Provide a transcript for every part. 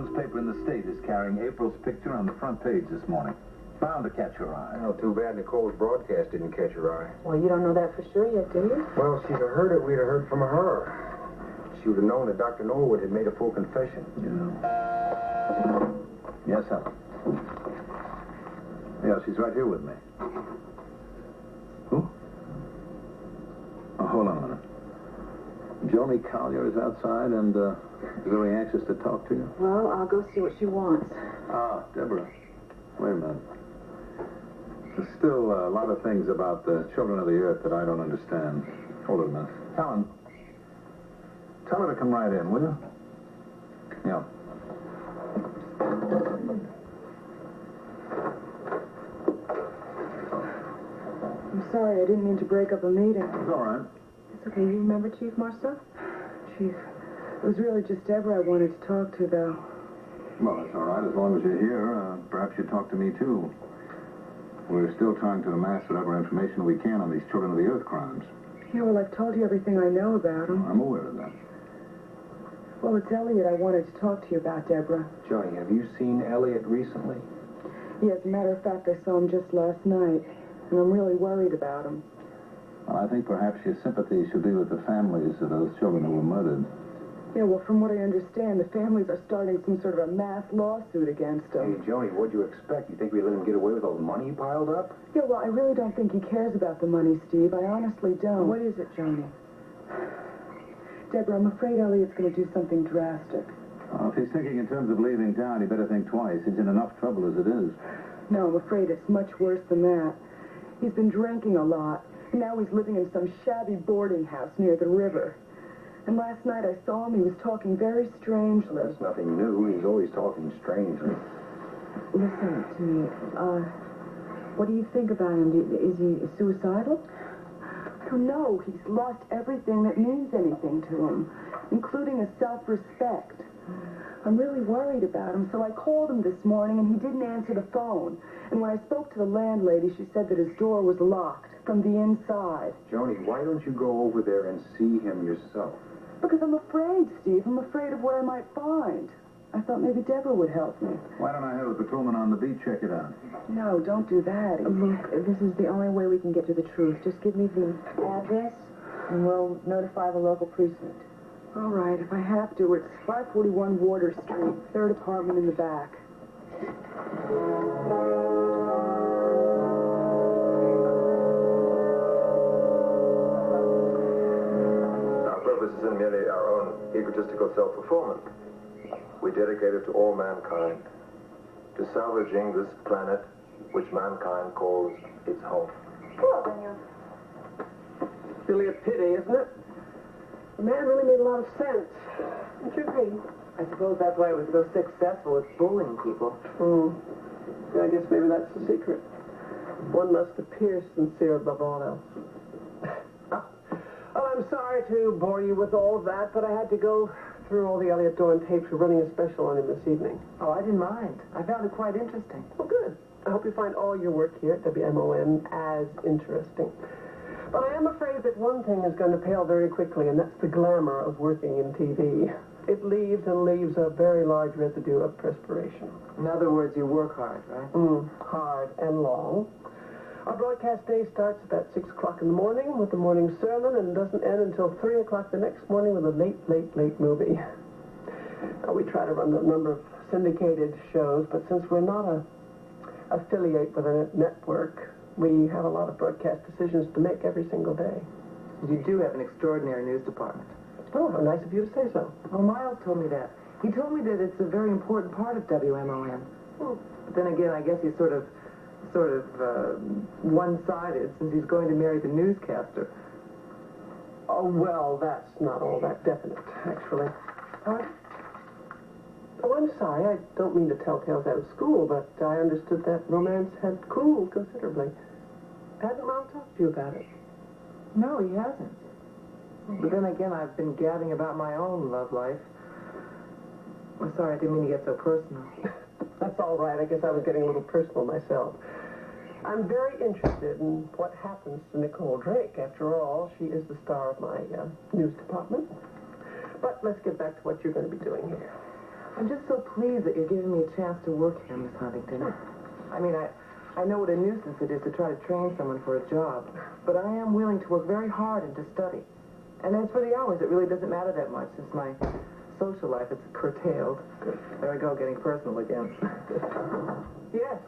children's paper in the state is carrying April's picture on the front page this morning. Bound to catch your eye. Well, too bad Nicole's broadcast didn't catch her eye. Well, you don't know that for sure yet, do you? Well, if she'd have heard it, we'd have heard from her. She would have known that Dr. Norwood had made a full confession. Yeah. Yes, Helen. Yeah, she's right here with me. Who? Oh, hold on a minute. Joni Collier is outside and very anxious to talk to you. Well, I'll go see what she wants. Ah, Deborah. Wait a minute. There's still a lot of things about the children of the earth that I don't understand. Hold it a minute. Helen, tell her to come right in, will you? Yeah. I'm sorry, I didn't mean to break up a meeting. It's all right. It's okay. You remember Chief Marceau? Chief, it was really just Deborah I wanted to talk to, though. Well, that's all right. As long as you're here, perhaps you'd talk to me, too. We're still trying to amass whatever information we can on these children of the earth crimes. Yeah, well, I've told you everything I know about them. I'm aware of that. Well, it's Elliot I wanted to talk to you about, Deborah. Joni, have you seen Elliot recently? Yeah, as a matter of fact, I saw him just last night, and I'm really worried about him. Well, I think perhaps your sympathy should be with the families of those children who were murdered. Yeah, well, from what I understand, the families are starting some sort of a mass lawsuit against him. Hey, Joni, what'd you expect? You think we let him get away with all the money he piled up? Yeah, well, I really don't think he cares about the money, Steve. I honestly don't. What is it, Joni? Deborah, I'm afraid Elliot's going to do something drastic. Well, if he's thinking in terms of leaving town, he better think twice. He's in enough trouble as it is. No, I'm afraid it's much worse than that. He's been drinking a lot, and now he's living in some shabby boarding house near the river. And last night I saw him. He was talking very strangely. Well, that's nothing new. He's always talking strangely. Listen to me. What do you think about him? Is he suicidal? I don't know. He's lost everything that means anything to him, including his self-respect. I'm really worried about him, so I called him this morning, and he didn't answer the phone. And when I spoke to the landlady, she said that his door was locked from the inside. Joni, why don't you go over there and see him yourself? Because I'm afraid, Steve. I'm afraid of what I might find. I thought maybe Deborah would help me. Why don't I have a patrolman on the beat check it out? No, don't do that. Look, this is the only way we can get to the truth. Just give me the address, and we'll notify the local precinct. All right, if I have to, it's 541 Water Street, third apartment in the back. Our purpose isn't merely our own egotistical self-fulfillment. We dedicate it to all mankind, to salvaging this planet which mankind calls its home. It's really a pity, isn't it? The man really made a lot of sense. Don't you agree? I suppose that's why it was so successful with bullying people. Yeah, I guess maybe that's the secret. One must appear sincere above all else. Oh, I'm sorry to bore you with all of that, but I had to go through all the Elliot Dorn tapes. We're running a special on him this evening. Oh, I didn't mind. I found it quite interesting. Well, good. I hope you find all your work here at WMON as interesting. But I am afraid that one thing is going to pale very quickly, and that's the glamour of working in TV. It leaves a very large residue of perspiration. In other words, you work hard, right? Hard and long. Our broadcast day starts about 6 o'clock in the morning with the morning sermon and doesn't end until 3 o'clock the next morning with a late movie. We try to run a number of syndicated shows, but since we're not an affiliate with a network, we have a lot of broadcast decisions to make every single day. You do have an extraordinary news department. Oh, how nice of you to say so. Well, Miles told me that. He told me that it's a very important part of WMON. But then again, I guess he's sort of one-sided since he's going to marry the newscaster. Oh, well, that's not all that definite, actually. Oh, I'm sorry. I don't mean to tell tales out of school, but I understood that romance had cooled considerably. Hasn't Mom talked to you about it? No, he hasn't. But then again, I've been gabbing about my own love life. I'm sorry, I didn't mean to get so personal. That's all right. I guess I was getting a little personal myself. I'm very interested in what happens to Nicole Drake. After all, she is the star of my news department. But let's get back to what you're going to be doing here. I'm just so pleased that you're giving me a chance to work here, Miss Huntington. I mean, I know what a nuisance it is to try to train someone for a job, but I am willing to work very hard and to study. And as for the hours, it really doesn't matter that much since my social life is curtailed. There I go, getting personal again. Yes.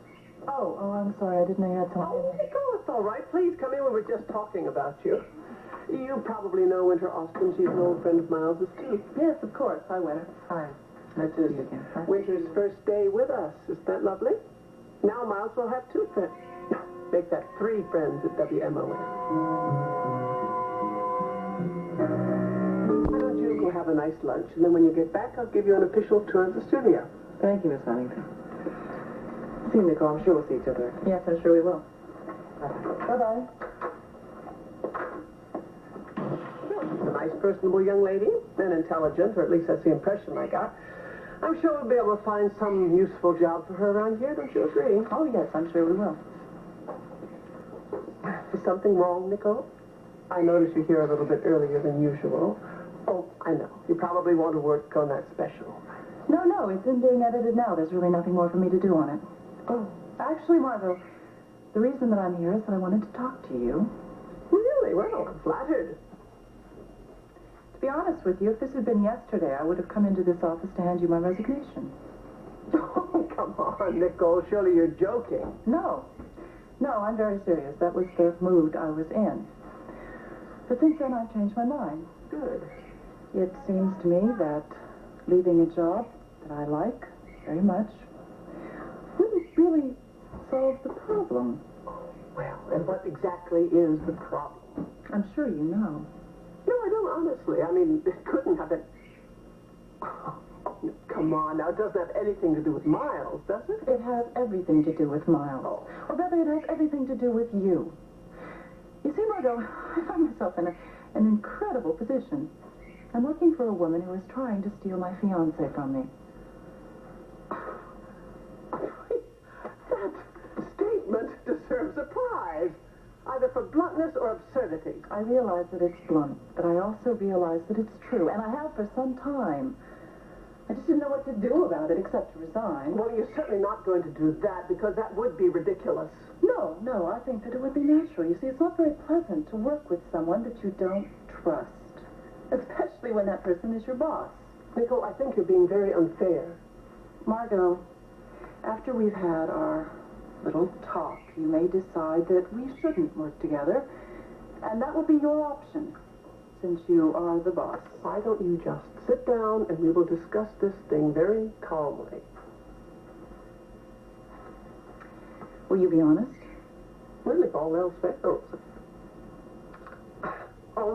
Oh, I'm sorry. I didn't know you had something. Oh, Nicole, it's all right. Please come in. We were just talking about you. You probably know Winter Austin. She's an old friend of Miles's, too. Yes, of course. Hi, Winter. Hi. This is Winter's first day with us. Isn't that lovely? Now Miles will have 2 friends. Make that 3 friends at WMON. Why don't you go have a nice lunch, and then when you get back, I'll give you an official tour of the studio. Thank you, Miss Huntington. See you, Nicole. I'm sure we'll see each other. Yes, I'm sure we will. Bye-bye. She's a nice, personable young lady, and intelligent, or at least that's the impression I got. I'm sure we'll be able to find some useful job for her around here, don't you agree? Oh, yes, I'm sure we will. Is something wrong, Nicole? I noticed you're here a little bit earlier than usual. Oh, I know. You probably want to work on that special. No, it's in being edited now. There's really nothing more for me to do on it. Oh, Actually, Margo, the reason that I'm here is that I wanted to talk to you. really? Well, I'm flattered. To be honest with you, if this had been yesterday, I would have come into this office to hand you my resignation. Oh, come on, Nicole. Surely you're joking. No, I'm very serious. That was the mood I was in. But since then, I've changed my mind. Good. It seems to me that leaving a job that I like very much wouldn't really solve the problem. Well, and what exactly is the problem? I'm sure you know. No, I don't, honestly. I mean, it couldn't have been... Oh, come on, now. It doesn't have anything to do with Miles, does it? It has everything to do with Miles. Or rather, it has everything to do with you. You see, Margo, I find myself in an incredible position. I'm working for a woman who is trying to steal my fiancé from me. That statement deserves a prize, either for bluntness or absurdity. I realize that it's blunt, but I also realize that it's true, and I have for some time. I just didn't know what to do about it except to resign. Well, you're certainly not going to do that, because that would be ridiculous. No, I think that it would be natural. You see, it's not very pleasant to work with someone that you don't trust, especially when that person is your boss. Nicole, I think you're being very unfair. Margo, after we've had our little talk, you may decide that we shouldn't work together, and that will be your option, since you are the boss. Why don't you just sit down and we will discuss this thing very calmly. Will you be honest? Well, if all else fails. All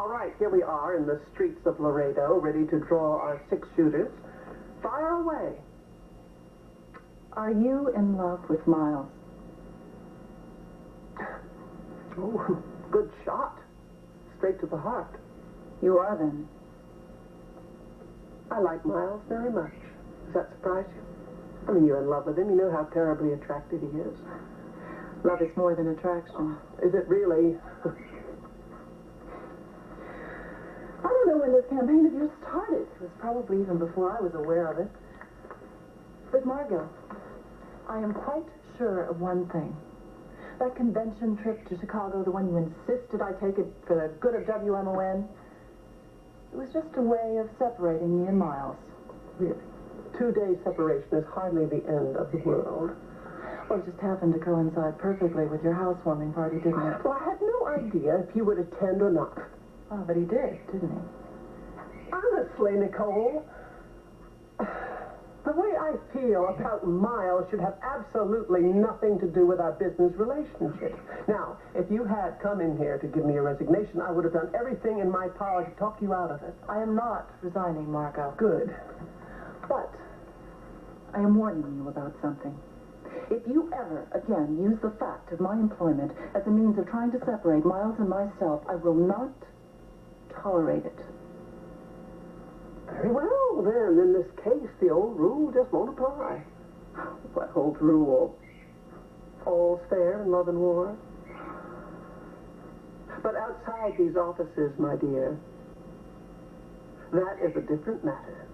right, here we are in the streets of Laredo, ready to draw our 6-shooters. Fire away. Are you in love with Miles? Oh, good shot. Straight to the heart. You are, then. I like Miles very much. Does that surprise you? I mean, you're in love with him. You know how terribly attractive he is. Love is more than attraction. Is it really? I don't know when this campaign of yours started. It was probably even before I was aware of it. But Margo, I am quite sure of one thing. That convention trip to Chicago, the one you insisted I take it for the good of WMON, it was just a way of separating me and Miles. Really? 2-day separation is hardly the end of the world. Well, it just happened to coincide perfectly with your housewarming party, didn't it? Well, I had no idea if he would attend or not. Oh, but he did, didn't he? Honestly, Nicole, the way I feel about Miles should have absolutely nothing to do with our business relationship. Now, if you had come in here to give me a resignation, I would have done everything in my power to talk you out of it. I am not resigning, Margo. Good. But I am warning you about something. If you ever again use the fact of my employment as a means of trying to separate Miles and myself, I will not tolerate it. Very well, then. In this case, the old rule just won't apply. What old rule? All's fair in love and war. But outside these offices, my dear, that is a different matter.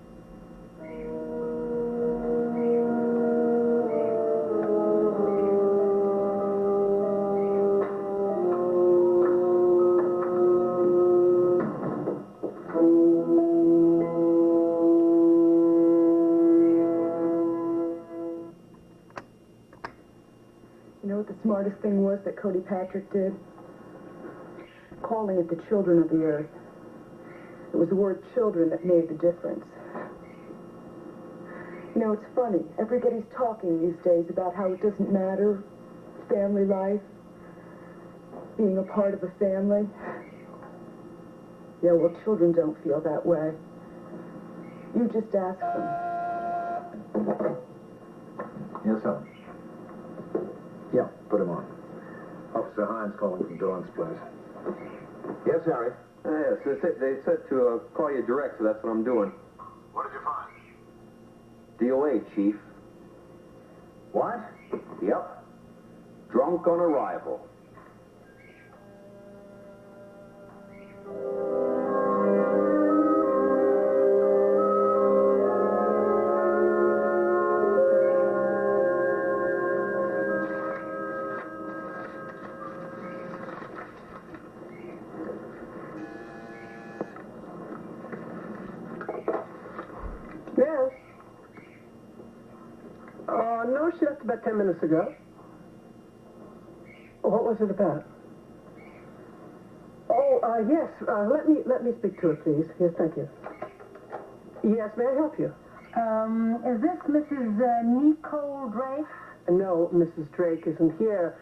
You know what the smartest thing was that Cody Patrick did? Calling it the children of the earth. It was the word children that made the difference. You know, it's funny. Everybody's talking these days about how it doesn't matter, family life, being a part of a family. Yeah, well, children don't feel that way. You just ask them. Yes, Helen. Yeah, put him on. Officer Hines calling from Dawn's place. Yes, Harry. Yes, they said to call you direct, so that's what I'm doing. What did you find? DOA, Chief. What? Yep. Drunk on arrival. Yes. No, she left about 10 minutes ago. What was it about? Oh, yes. Let me speak to her, please. Yes, thank you. Yes, may I help you? Is this Mrs. Nicole Drake? No, Mrs. Drake isn't here.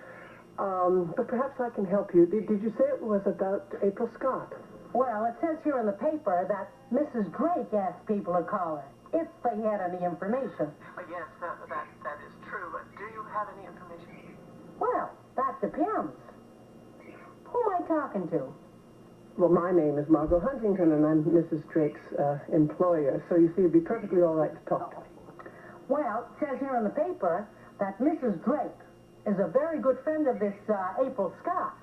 But perhaps I can help you. Did you say it was about April Scott? Well, it says here in the paper that Mrs. Drake asked people to call her if they had any information. Yes, that is true. But do you have any information? Well, that depends. Who am I talking to? Well, my name is Margo Huntington, and I'm Mrs. Drake's employer. So you see, it'd be perfectly all right to talk to me. Well, it says here in the paper that Mrs. Drake is a very good friend of this April Scott.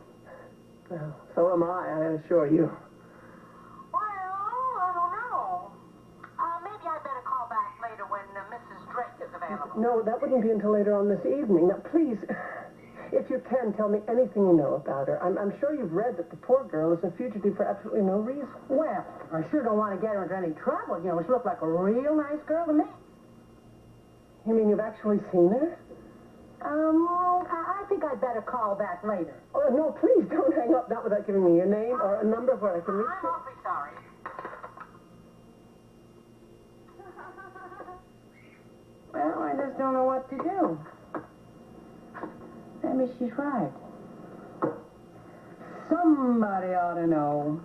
Well, so am I assure you. Well, I don't know. Maybe I better call back later when Mrs. Drake is available. No, that wouldn't be until later on this evening. Now, please, if you can, tell me anything you know about her. I'm sure you've read that the poor girl is a fugitive for absolutely no reason. Well, I sure don't want to get her into any trouble. You know, she looked like a real nice girl to me. You mean you've actually seen her? I think I'd better call back later. Oh, no, please don't hang up, not without giving me your name or a number where I can reach I'm you. awfully sorry. Well, I just don't know what to do. Maybe she's right. Somebody ought to know.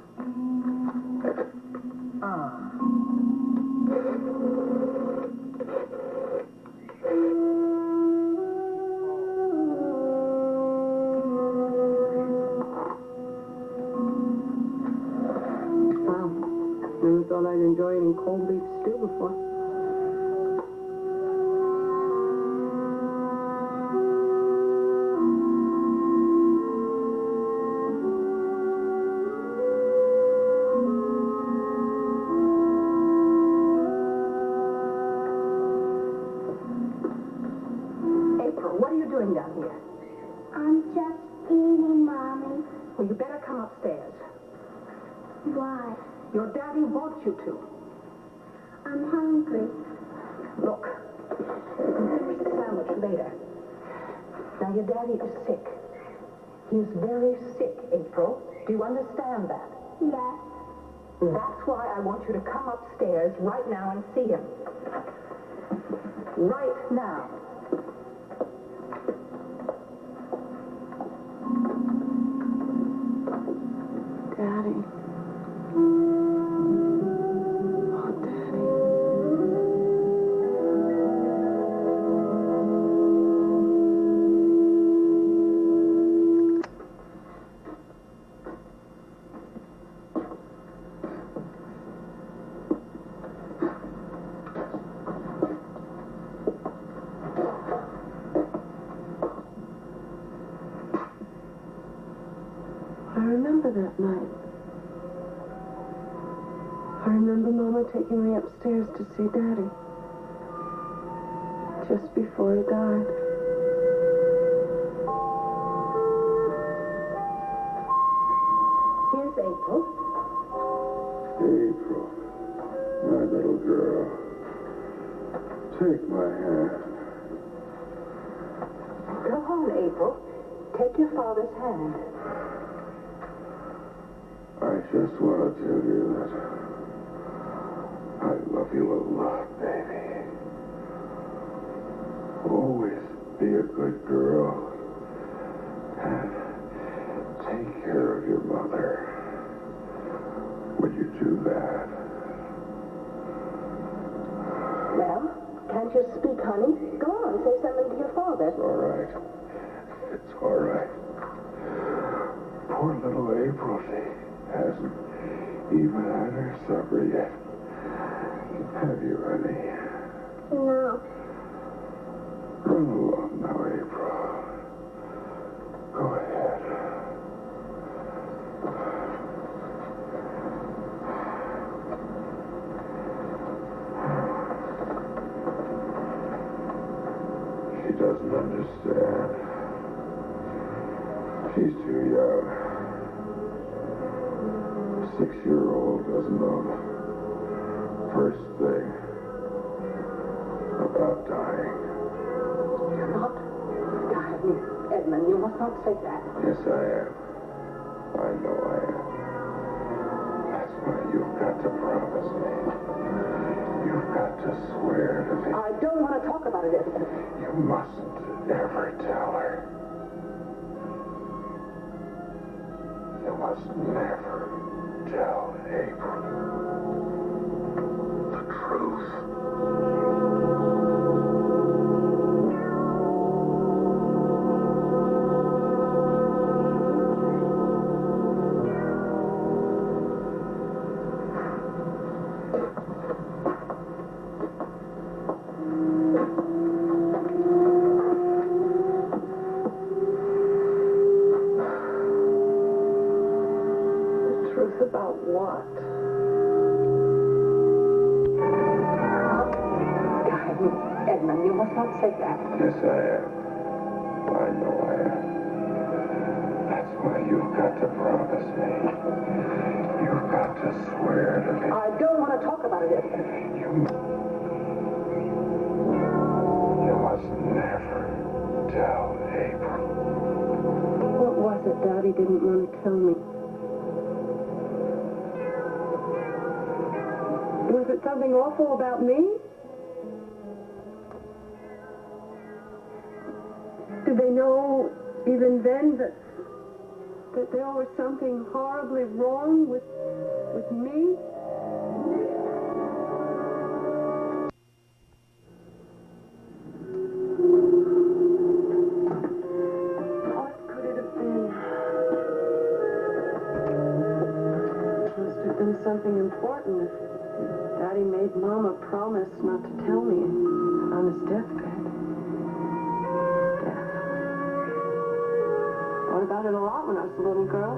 Never thought I'd enjoy eating cold beef stew before. April, what are you doing down here? I'm just eating, Mommy. Well, you better come upstairs. Why? Your daddy wants you to. I'm hungry. Look, you can finish the sandwich later. Now, your daddy is sick. He's very sick, April. Do you understand that? Yes. That's why I want you to come upstairs right now and see him. Right now. Daddy. I remember that night. I remember Mama taking me upstairs to see Daddy. Just before he died. Here's April. April, my little girl. Take my hand. Go on, April. Take your father's hand. I just want to tell you that I love you a lot, baby. Always be a good girl and take care of your mother. Would you do that? Well, can't you speak, honey? Go on, say something to your father. It's all right. It's all right. Poor little April, she hasn't even had her supper yet. Have you, honey? No. Run along now, April. Go ahead. She doesn't understand. She's too young. A 6-year-old doesn't know the first thing about dying. You're not dying, Edmund. You must not say that. Yes, I am. I know I am. That's why you've got to promise me. You've got to swear to me. I don't want to talk about it, Edmund. You mustn't ever tell her. You must never tell April the truth. About what? Edmund, you must not say that. Yes, I am. I know I am. That's why you've got to promise me. You've got to swear to me. I don't want to talk about it, Edmund. You must never tell April. What was it Daddy didn't want to tell me? Was it something awful about me? Did they know even then that there was something horribly wrong with me? What could it have been? It must have been something important. Daddy made Mama promise not to tell me on his deathbed. Death. Thought about it a lot when I was a little girl.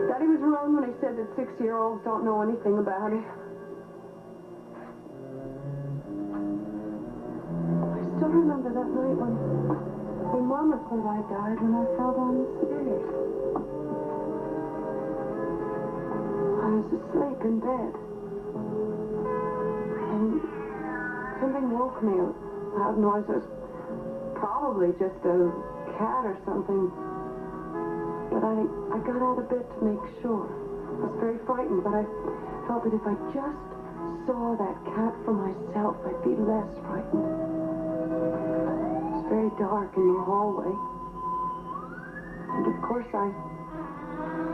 Daddy was wrong when he said that 6-year-olds don't know anything about it. I still remember that night when Mama said I died when I fell down the stairs. I was asleep in bed. Something woke me. Loud noises. Probably just a cat or something. But I got out of bed to make sure. I was very frightened, but I felt that if I just saw that cat for myself, I'd be less frightened. It was very dark in the hallway. And of course I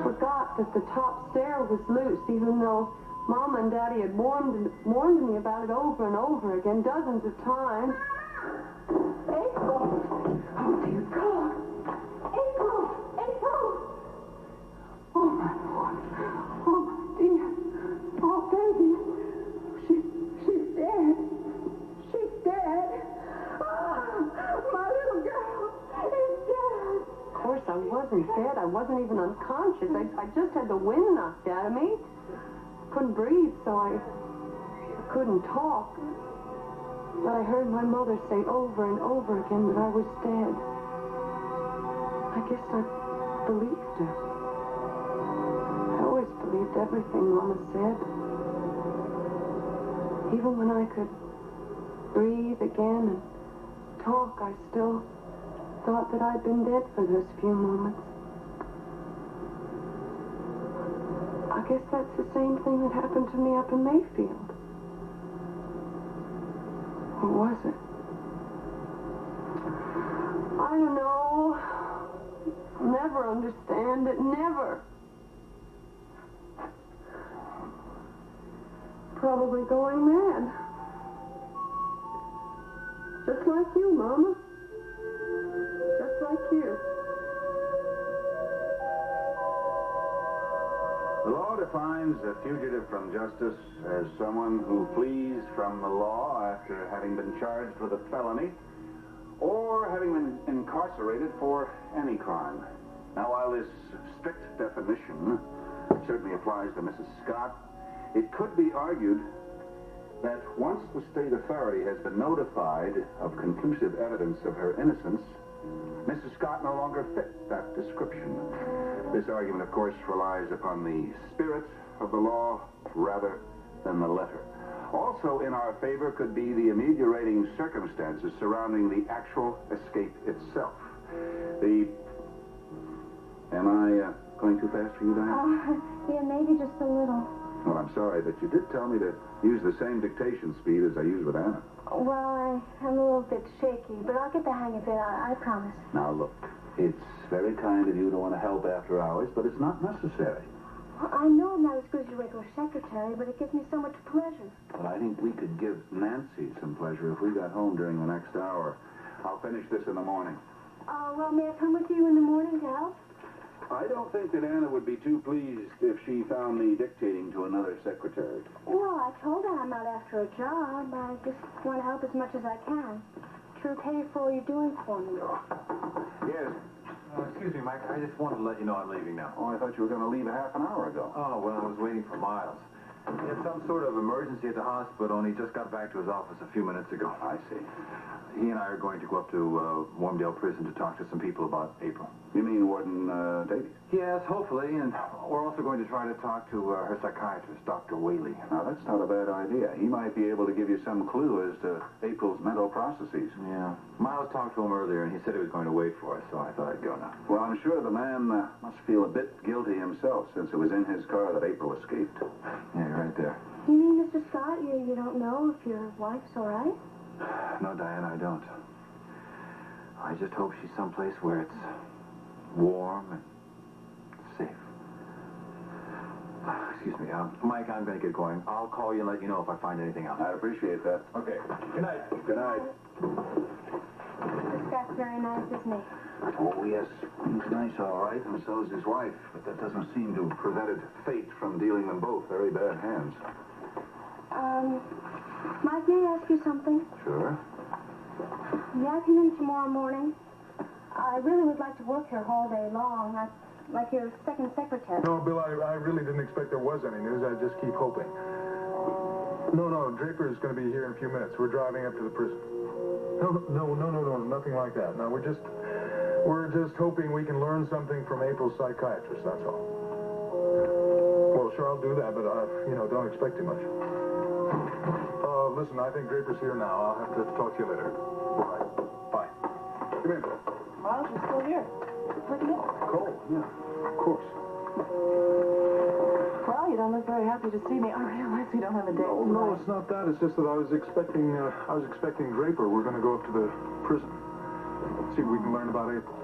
forgot that the top stair was loose, even though Mama and Daddy had warned me about it over and over again, dozens of times. April! Oh, dear God. April! April! Oh, my Lord. Oh, my dear. Oh, baby. She's dead. She's dead. My little girl is dead. Of course, I wasn't dead. I wasn't even unconscious. I just had the wind knocked out of me. couldn't breathe, so I couldn't talk. But I heard my mother say over and over again that I was dead. I guess I believed her. I always believed everything Mama said. Even when I could breathe again and talk, I still thought that I'd been dead for those few moments. I guess that's the same thing that happened to me up in Mayfield. Or was it? I don't know. I'll never understand it. Never. Probably going mad. Just like you, Mama. Just like you. The law defines a fugitive from justice as someone who flees from the law after having been charged with a felony or having been incarcerated for any crime. Now, while this strict definition certainly applies to Mrs. Scott, it could be argued that once the state authority has been notified of conclusive evidence of her innocence, Mrs. Scott no longer fit that description. This argument, of course, relies upon the spirit of the law rather than the letter. Also in our favor could be the ameliorating circumstances surrounding the actual escape itself. Am I going too fast for you, Diane? Yeah, maybe just a little. Well, I'm sorry, but you did tell me to use the same dictation speed as I use with Anna. Well, I'm a little bit shaky, but I'll get the hang of it, I promise. Now, look, it's very kind of you to want to help after hours, but it's not necessary. Well, I know I'm not as good as your regular secretary, but it gives me so much pleasure. But I think we could give Nancy some pleasure if we got home during the next hour. I'll finish this in the morning. Well, may I come with you in the morning to help? I don't think that Anna would be too pleased if she found me dictating to another secretary. Well, I told her I'm not after a job. I just want to help as much as I can. To repay you for all you're doing for me. Yes. Excuse me, Mike. I just wanted to let you know I'm leaving now. Oh, I thought you were going to leave a half an hour ago. Oh, well, I was waiting for Miles. He had some sort of emergency at the hospital, and he just got back to his office a few minutes ago. I see. He and I are going to go up to Warmdale Prison to talk to some people about April. You mean Warden Davies? Yes, hopefully, and we're also going to try to talk to her psychiatrist, Dr. Whaley. Now, that's not a bad idea. He might be able to give you some clue as to April's mental processes. Yeah. Miles talked to him earlier, and he said he was going to wait for us, so I thought I'd go now. Well, I'm sure the man must feel a bit guilty himself, since it was in his car that April escaped. Yeah, right there. You mean, Mr. Scott, you don't know if your wife's all right? No, Diane, I don't. I just hope she's someplace where it's warm and safe. Excuse me, Mike, I'm going to get going. I'll call you and let you know if I find anything else. I'd appreciate that. Okay. Good night. Good night. Mr. Scott's very nice, isn't he? Oh, yes. He's nice, all right, and so is his wife. But that doesn't seem to have prevented fate from dealing them both very bad hands. Mike, may I ask you something? Sure. May I come in tomorrow morning? I really would like to work here all day long. I'd like your second secretary. No, Bill, I really didn't expect there was any news. I just keep hoping. No, Draper's going to be here in a few minutes. We're driving up to the prison. No, nothing like that. No, we're just hoping we can learn something from April's psychiatrist, that's all. Well, sure, I'll do that, but, don't expect too much. Listen, I think Draper's here now. I'll have to talk to you later. Bye. Bye. Come in, Bill. Miles, you're still here. Where'd you go? Cole, yeah, of course. Well, you don't look very happy to see me. I realize we don't have a date. Oh, no, it's not that. It's just that I was expecting Draper. We're going to go up to the prison. See if we can learn about April.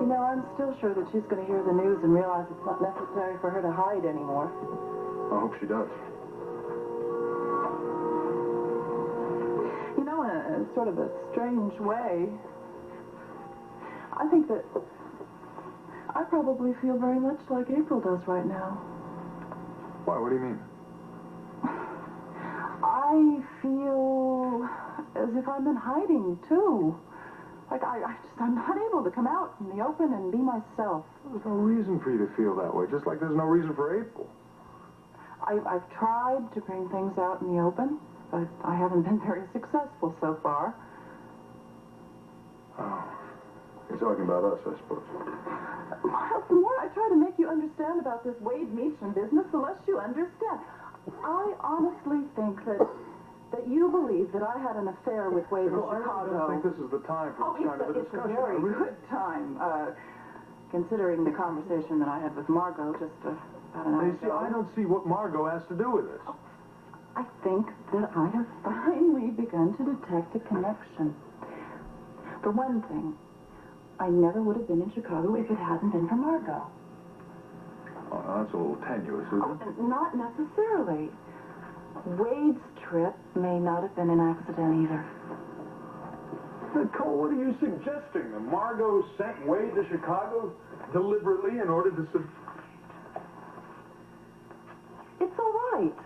You know, I'm still sure that she's going to hear the news and realize it's not necessary for her to hide anymore. I hope she does. You know, in a sort of a strange way, I think that I probably feel very much like April does right now. Why? What do you mean? I feel as if I'm in hiding, too. Like, I'm not able to come out in the open and be myself. There's no reason for you to feel that way, just like there's no reason for April. I've tried to bring things out in the open, but I haven't been very successful so far. Oh. You're talking about us, I suppose. Miles, the more I try to make you understand about this Wade Meacham business, the less you understand. I honestly think that you believe that I had an affair with Wade in Chicago. I don't think this is the time for this kind of a discussion. It's a very good time, considering the conversation that I had with Margo just about an hour ago. See, I don't see what Margo has to do with this. I think that I have finally begun to detect a connection. For one thing, I never would have been in Chicago if it hadn't been for Margo. Oh, now that's a little tenuous, isn't it? Not necessarily. Wade's trip may not have been an accident either. Nicole, what are you suggesting? That Margo sent Wade to Chicago deliberately in order to... It's all right.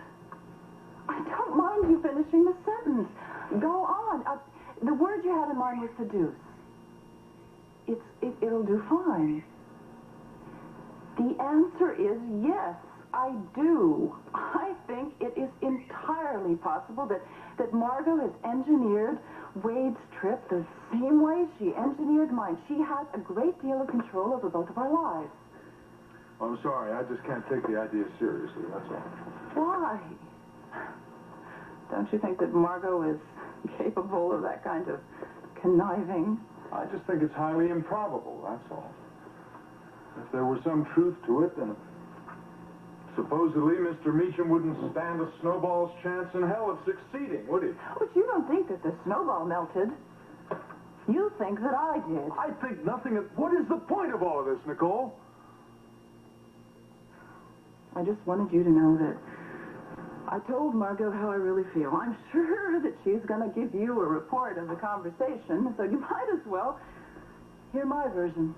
I don't mind you finishing the sentence. Go on. The word you had in mind was seduce. It'll do fine. The answer is yes, I do. I think it is entirely possible that Margo has engineered Wade's trip the same way she engineered mine. She has a great deal of control over both of our lives. I'm sorry, I just can't take the idea seriously, that's all. Why? Don't you think that Margo is capable of that kind of conniving? I just think it's highly improbable, that's all. If there were some truth to it, then supposedly Mr. Meacham wouldn't stand a snowball's chance in hell of succeeding, would he? But you don't think that the snowball melted. You think that I did. I think nothing of... What is the point of all of this, Nicole? I just wanted you to know that I told Margo how I really feel. I'm sure that she's going to give you a report of the conversation, so you might as well hear my version.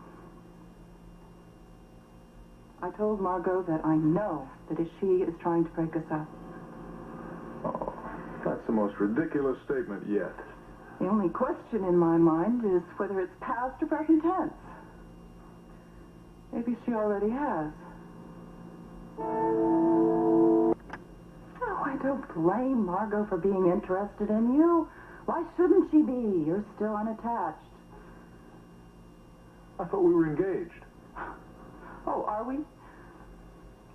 I told Margo that I know that she is trying to break us up. Oh, that's the most ridiculous statement yet. The only question in my mind is whether it's past or present tense. Maybe she already has. Oh, I don't blame Margo for being interested in you. Why shouldn't she be? You're still unattached. I thought we were engaged. Oh, are we?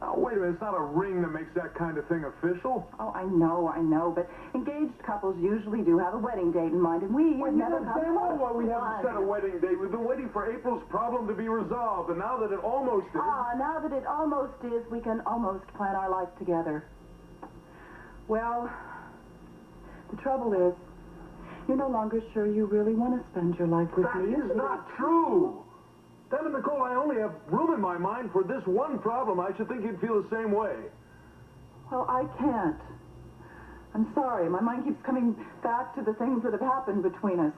Oh, wait a minute, it's not a ring that makes that kind of thing official. Oh, I know, but engaged couples usually do have a wedding date in mind, and we have never come damn well why we haven't set a wedding date. We've been waiting for April's problem to be resolved, and now that it almost is... Now that it almost is, we can almost plan our life together. Well, the trouble is, you're no longer sure you really want to spend your life with me. That is not true. Damn it, Nicole, I only have room in my mind for this one problem. I should think you'd feel the same way. Well, I can't. I'm sorry. My mind keeps coming back to the things that have happened between us.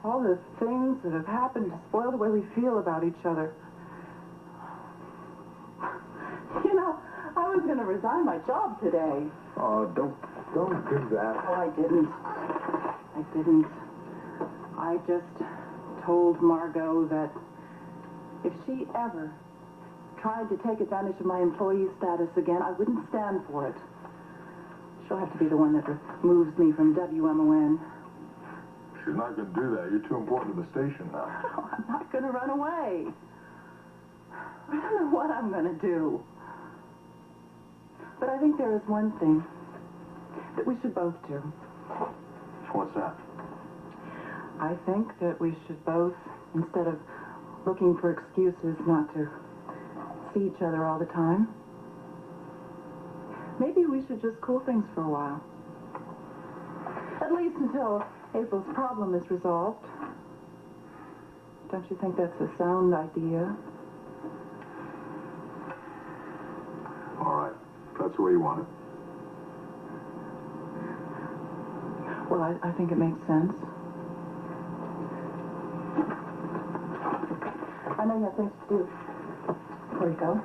All the things that have happened to spoil the way we feel about each other. You know, I was going to resign my job today. Oh, don't do that. Oh, I didn't. I just told Margo that if she ever tried to take advantage of my employee status again, I wouldn't stand for it. She'll have to be the one that removes me from WMON. She's not going to do that. You're too important to the station now. Oh, I'm not going to run away. I don't know what I'm going to do. But I think there is one thing that we should both do. What's that? I think that we should both, instead of looking for excuses not to see each other all the time, maybe we should just cool things for a while. At least until April's problem is resolved. Don't you think that's a sound idea? All right. That's the way you want it. Well, I think it makes sense. I know you have things to do before you go.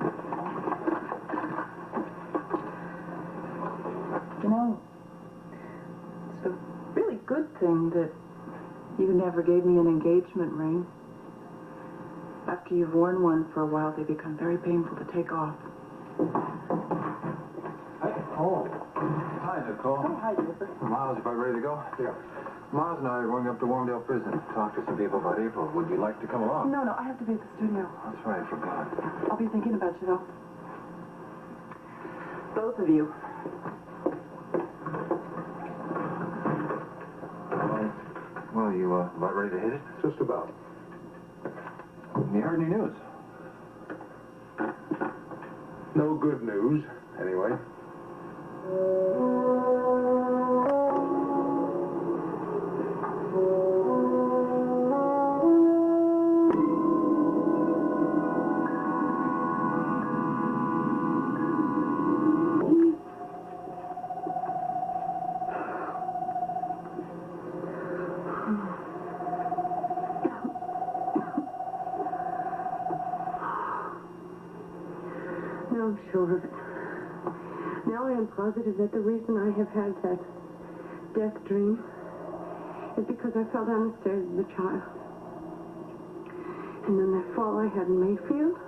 You know, it's a really good thing that you never gave me an engagement ring. After you've worn one for a while, they become very painful to take off. Nicole. Hi, Nicole. Oh, hi, Draper. Miles, you about ready to go? Yeah. Miles and I are going up to Warmdale Prison to talk to some people about April. Would you like to come along? No, I have to be at the studio. That's right, I forgot. I'll be thinking about you, though. Both of you. Well, you about ready to hit it? Just about. You heard any news? No good news, anyway. No, I'm sure of it. Now I am positive that the reason I have had that death dream is because I fell down the stairs as a child. And then that fall I had in Mayfield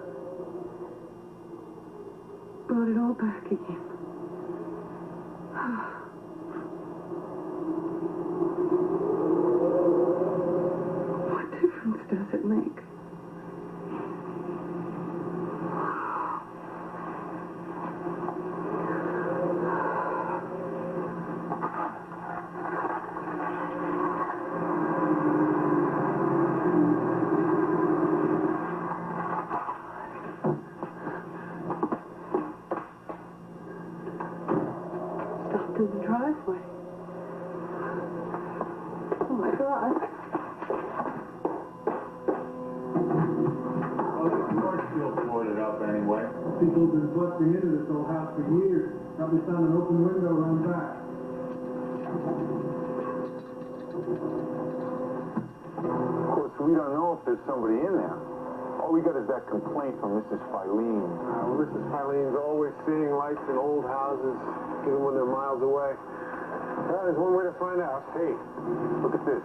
brought it all back again. What difference does it make? Stopped in the driveway. Oh my God. Well, the Northfield boarded up anyway. People have been busting into this old house for years. Probably found an open window around back. Of course, we don't know if there's somebody in there. All we got is that complaint from Mrs. Filene. Well, Mrs. Filene's always seeing lights in old houses, even when they're miles away. That is one way to find out. Hey, look at this.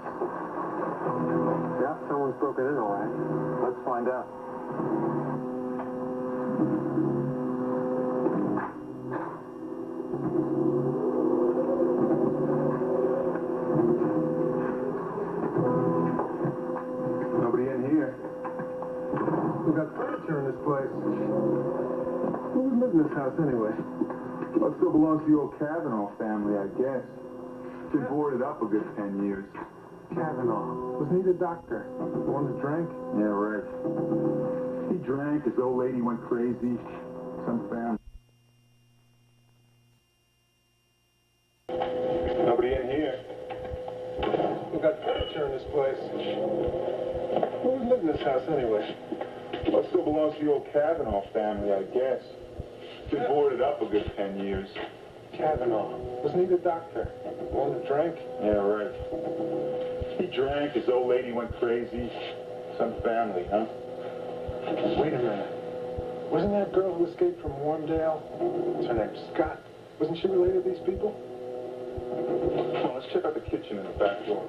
Yeah, someone's broken in, all right. Let's find out. Nobody in here. We got furniture in this place. Who would live in this house anyway? Well, it still belongs to the old Kavanaugh family, I guess. Been boarded up a good 10 years. Kavanaugh. Wasn't he the doctor? The one that drank? Yeah, right. He drank, his old lady went crazy. Some family. Nobody in here. We got furniture in this place. Who would live in this house anyway? Well, it still belongs to the old Kavanaugh family, I guess. Been boarded up a good 10 years. Kavanaugh. Wasn't he the doctor? The one that drank? Yeah, right. He drank, his old lady went crazy. Some family, huh? Wait a minute. Wasn't that girl who escaped from Warmdale? What's her name? Scott. Wasn't she related to these people? Well, let's check out the kitchen and the back door.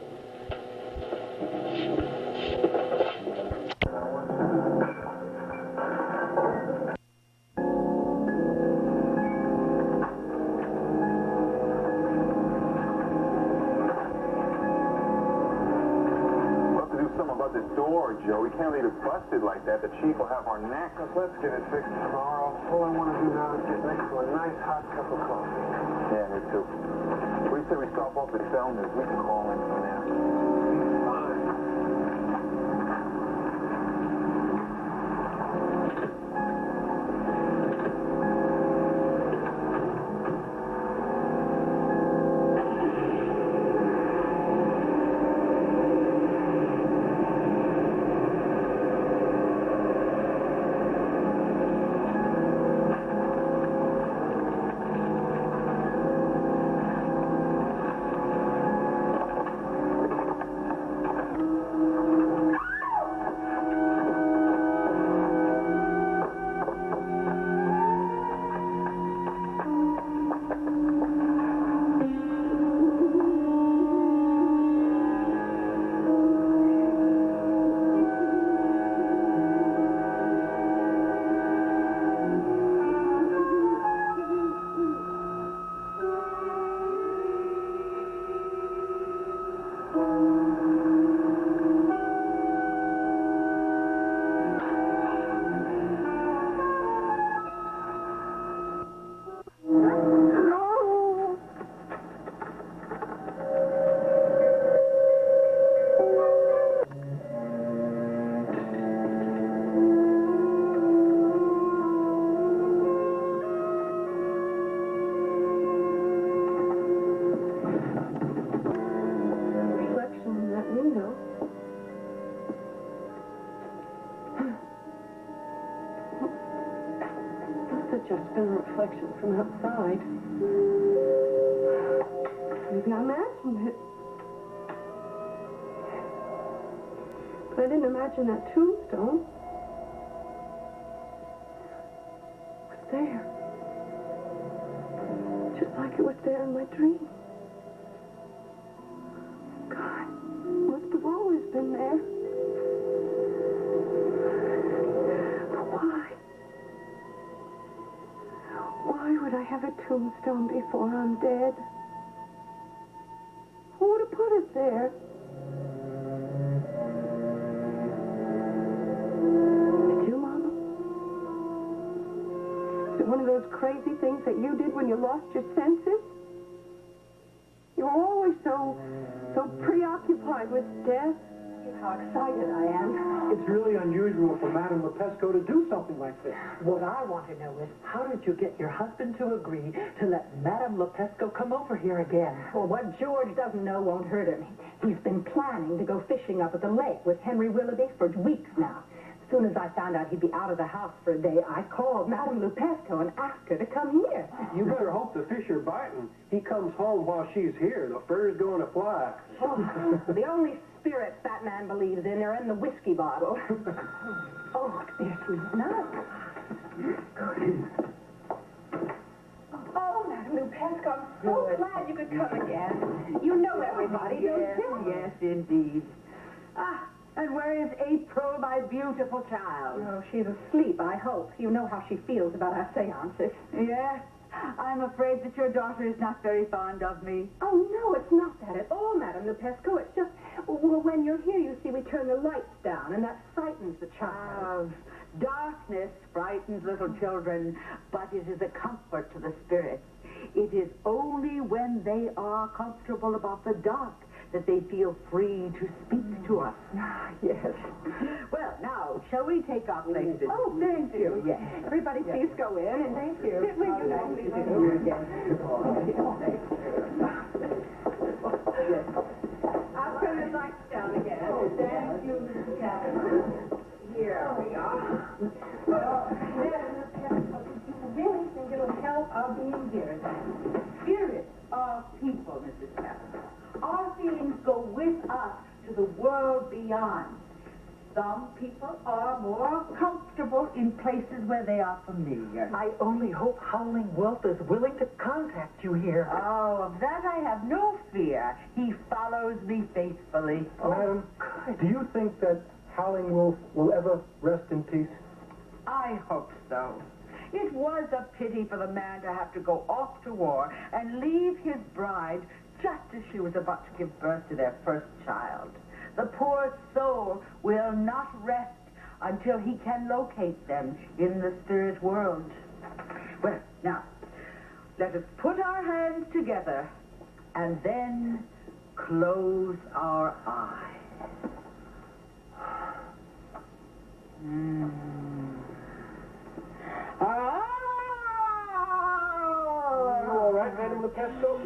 Joe. We can't leave it busted like that. The chief will have our neck. Let's get it fixed tomorrow. All I want to do now is get next to a nice hot cup of coffee. Yeah, me too. What do you say we stop off at Fellner's? We can call in from there. Fine. been a reflection from outside. Maybe I imagined it. But I didn't imagine that tombstone. It was there. Just like it was there in my dream. God, it must have always been there. But why? Why would I have a tombstone before I'm dead? Who would have put it there? Did you, Mama? Is it one of those crazy things that you did when you lost your senses? You were always so preoccupied with death. How excited I am. It's really unusual for Madame Lepesco to do something like this. What I want to know is, how did you get your husband to agree to let Madame Lepesco come over here again? Well, what George doesn't know won't hurt him. He's been planning to go fishing up at the lake with Henry Willoughby for weeks now. As soon as I found out he'd be out of the house for a day, I called Madame Lepesco and asked her to come here. You better hope the fish are biting. He comes home while she's here. The fur's going to fly. Oh, the only spirits that man believes in are in the whiskey bottle. Oh, there's sweet nuts. Oh, Madame Lepesco, I'm so glad you could come again. You know everybody, don't you? Yes, indeed. And where is April, my beautiful child? Oh, she's asleep, I hope. You know how she feels about our seances. Yes. I'm afraid that your daughter is not very fond of me. Oh, no, it's not that at all, Madame Lepesco. It's just, well, when you're here, you see, we turn the lights down, and that frightens the child. Darkness frightens little children, but it is a comfort to the spirits. It is only when they are comfortable about the dark that they feel free to speak to us. Yes. Well, now, shall we take our places? Oh, thank you. Yes. Everybody, please go in, and thank you. Sit where you normally do. Yes. I'll turn the lights down again. Oh, thank you, Mrs. Captain. Here we are. You really think it'll help our being here then? Spirits are people, Mrs. Captain. Our feelings go with us to the world beyond. Some people are more comfortable in places where they are familiar. I only hope Howling Wolf is willing to contact you here. Oh, of that I have no fear. He follows me faithfully. Madam, do you think that Howling Wolf will ever rest in peace? I hope so. It was a pity for the man to have to go off to war and leave his bride just as she was about to give birth to their first child. The poor soul will not rest until he can locate them in the spirit world. Well, now, let us put our hands together and then close our eyes. You all right, Madame Lepesco?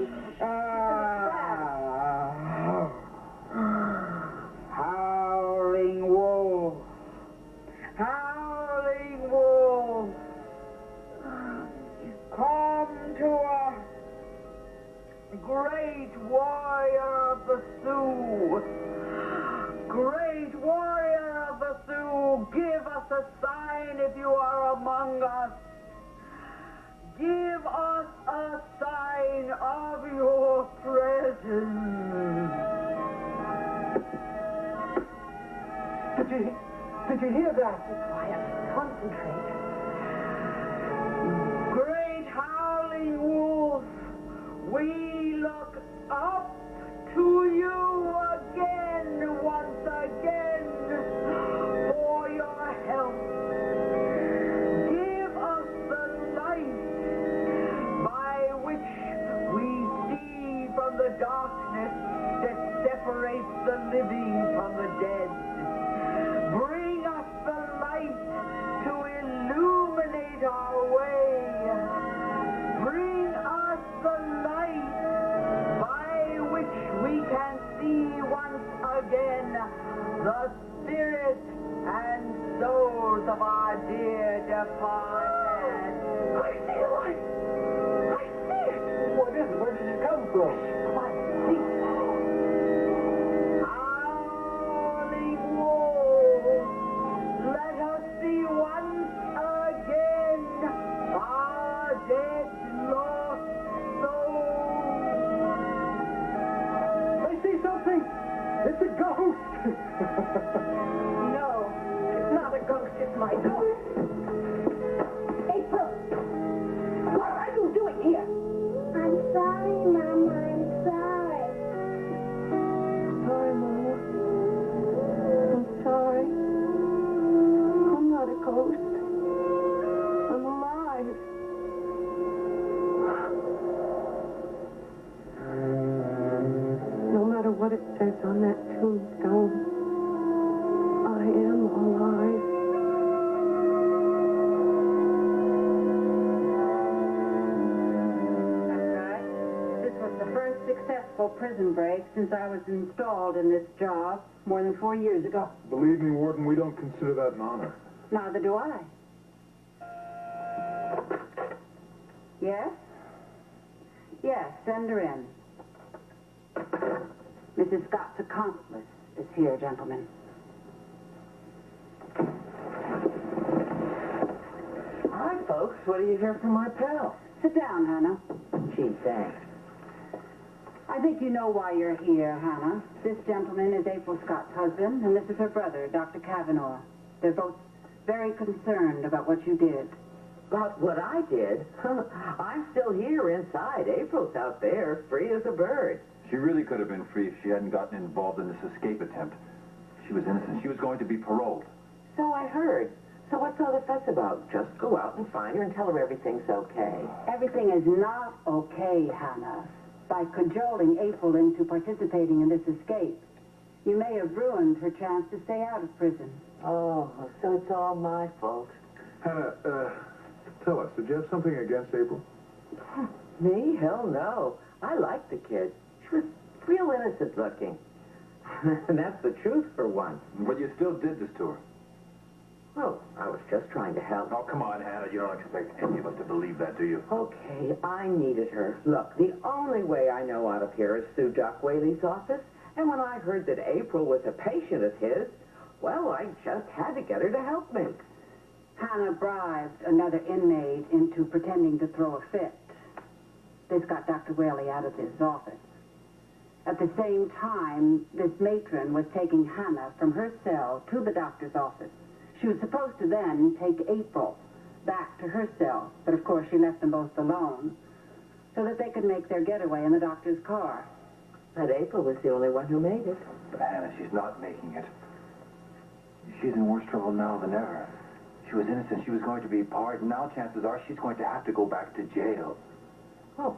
Howling wolf. Howling wolf. Come to us. Great warrior of the Sioux. Great warrior of the Sioux. Give us a sign if you are among us. Give us a sign of your presence. Did you hear that? Quiet. Concentrate. Great howling wolf, we look up to you again, once again, for your help. Give us the light by which we see from the darkness that separates the living from the dead. Bring us the light to illuminate our way. Bring us the light by which we can see once again the spirit and souls of our dear departed. come from? Let us see once again our dead lost souls. I see something! It's a ghost! No, it's not a ghost, it's my ghost. April! What are you doing here? I'm sorry, Mama. I'm sorry. Sorry, Mama. I'm sorry. I'm not a ghost. I'm alive. No matter what it says on that tombstone, I am alive. That's right. This was the first successful prison break since I was installed in this job more than 4 years ago. Believe me, Warden, we don't consider that an honor. Neither do I. Yes? Yes, send her in. Mrs. Scott's accomplice is here, gentlemen. Hi, folks. What do you hear from my pal? Sit down, Hannah. Gee, thanks. I think you know why you're here, Hannah. This gentleman is April Scott's husband, and this is her brother, Dr. Kavanaugh. They're both very concerned about what you did. About what I did? I'm still here inside. April's out there, free as a bird. She really could have been free if she hadn't gotten involved in this escape attempt. She was innocent. She was going to be paroled. So I heard. So what's all the fuss about? Just go out and find her and tell her everything's okay. Everything is not okay, Hannah. By cajoling April into participating in this escape, you may have ruined her chance to stay out of prison. Oh, so it's all my fault. Hannah, tell us, did you have something against April? Me? Hell no. I liked the kid. She was real innocent looking. And that's the truth for once. But you still did this to her. Well, I was just trying to help. Oh, come on, Hannah. You don't expect any of us to believe that, do you? Okay, I needed her. Look, the only way I know out of here is through Doc Whaley's office. And when I heard that April was a patient of his, well, I just had to get her to help me. Hannah bribed another inmate into pretending to throw a fit. This got Dr. Whaley out of his office. At the same time, this matron was taking Hannah from her cell to the doctor's office. She was supposed to then take April back to her cell, but of course she left them both alone so that they could make their getaway in the doctor's car. But April was the only one who made it. But Hannah, she's not making it. She's in worse trouble now than ever. She was innocent. She was going to be pardoned. Now chances are she's going to have to go back to jail. Oh,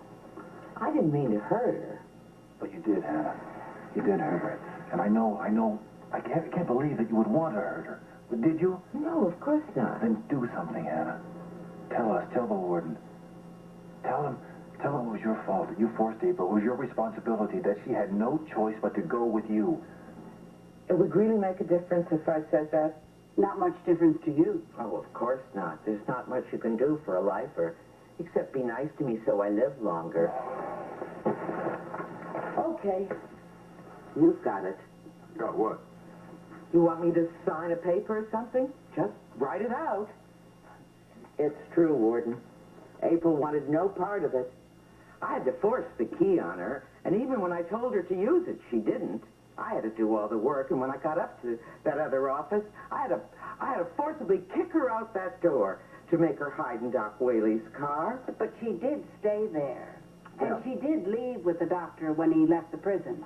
I didn't mean to hurt her. But you did, Hannah. You did hurt her. And I know. I can't believe that you would want to hurt her. But did you? No, of course not. Then do something, Hannah. Tell the warden. Tell him it was your fault, that you forced April. It was your responsibility, that she had no choice but to go with you. It would really make a difference if I said that? Not much difference to you. Oh, of course not. There's not much you can do for a lifer, except be nice to me so I live longer. Okay. You've got it. Got what? You want me to sign a paper or something? Just write it out. It's true, Warden. April wanted no part of it. I had to force the key on her, and even when I told her to use it, she didn't. I had to do all the work, and when I got up to that other office, I had to forcibly kick her out that door to make her hide in Doc Whaley's car. But she did stay there. And she did leave with the doctor when he left the prison.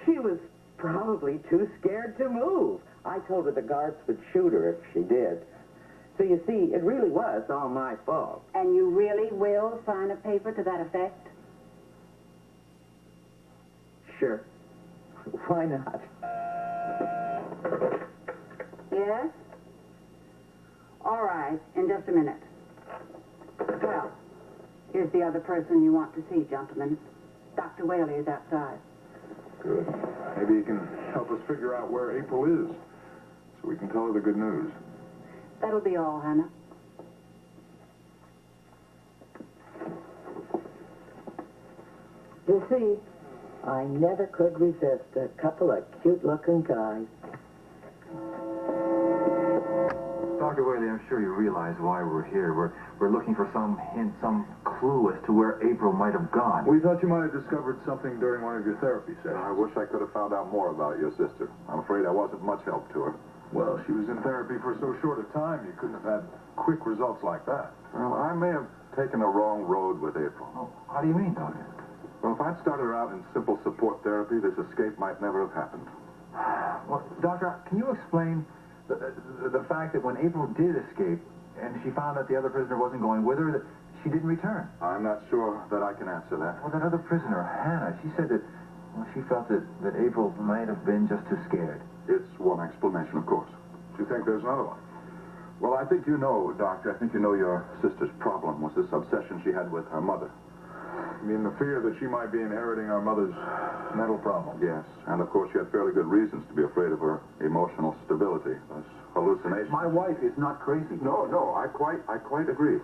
She was probably too scared to move. I told her the guards would shoot her if she did. So you see, it really was all my fault. And you really will sign a paper to that effect? Sure. Why not? Yes? All right, in just a minute. Well, here's the other person you want to see, gentlemen. Dr. Whaley is outside. Good. Maybe you can help us figure out where April is so we can tell her the good news. That'll be all, Hannah. You see, I never could resist a couple of cute-looking guys. Dr. Whaley, I'm sure you realize why we're here. We're looking for some hint, some clue as to where April might have gone. We thought you might have discovered something during one of your therapy sessions. I wish I could have found out more about your sister. I'm afraid I wasn't much help to her. Well, she was in therapy for so short a time, you couldn't have had quick results like that. Well, I may have taken a wrong road with April. Oh, how do you mean, Doctor? Well, if I'd started her out in simple support therapy, this escape might never have happened. Well, Doctor, can you explain the fact that when April did escape and she found that the other prisoner wasn't going with her, that she didn't return? I'm not sure that I can answer that. Well, that other prisoner, Hannah, she said that, well, she felt that April might have been just too scared. It's one explanation, of course. Do you think there's another one? Well, I think you know, Doctor, I think you know your sister's problem was this obsession she had with her mother. You mean the fear that she might be inheriting our mother's mental problem? Yes, and of course she had fairly good reasons to be afraid of her emotional stability, those hallucinations. My wife is not crazy. No, I quite agree.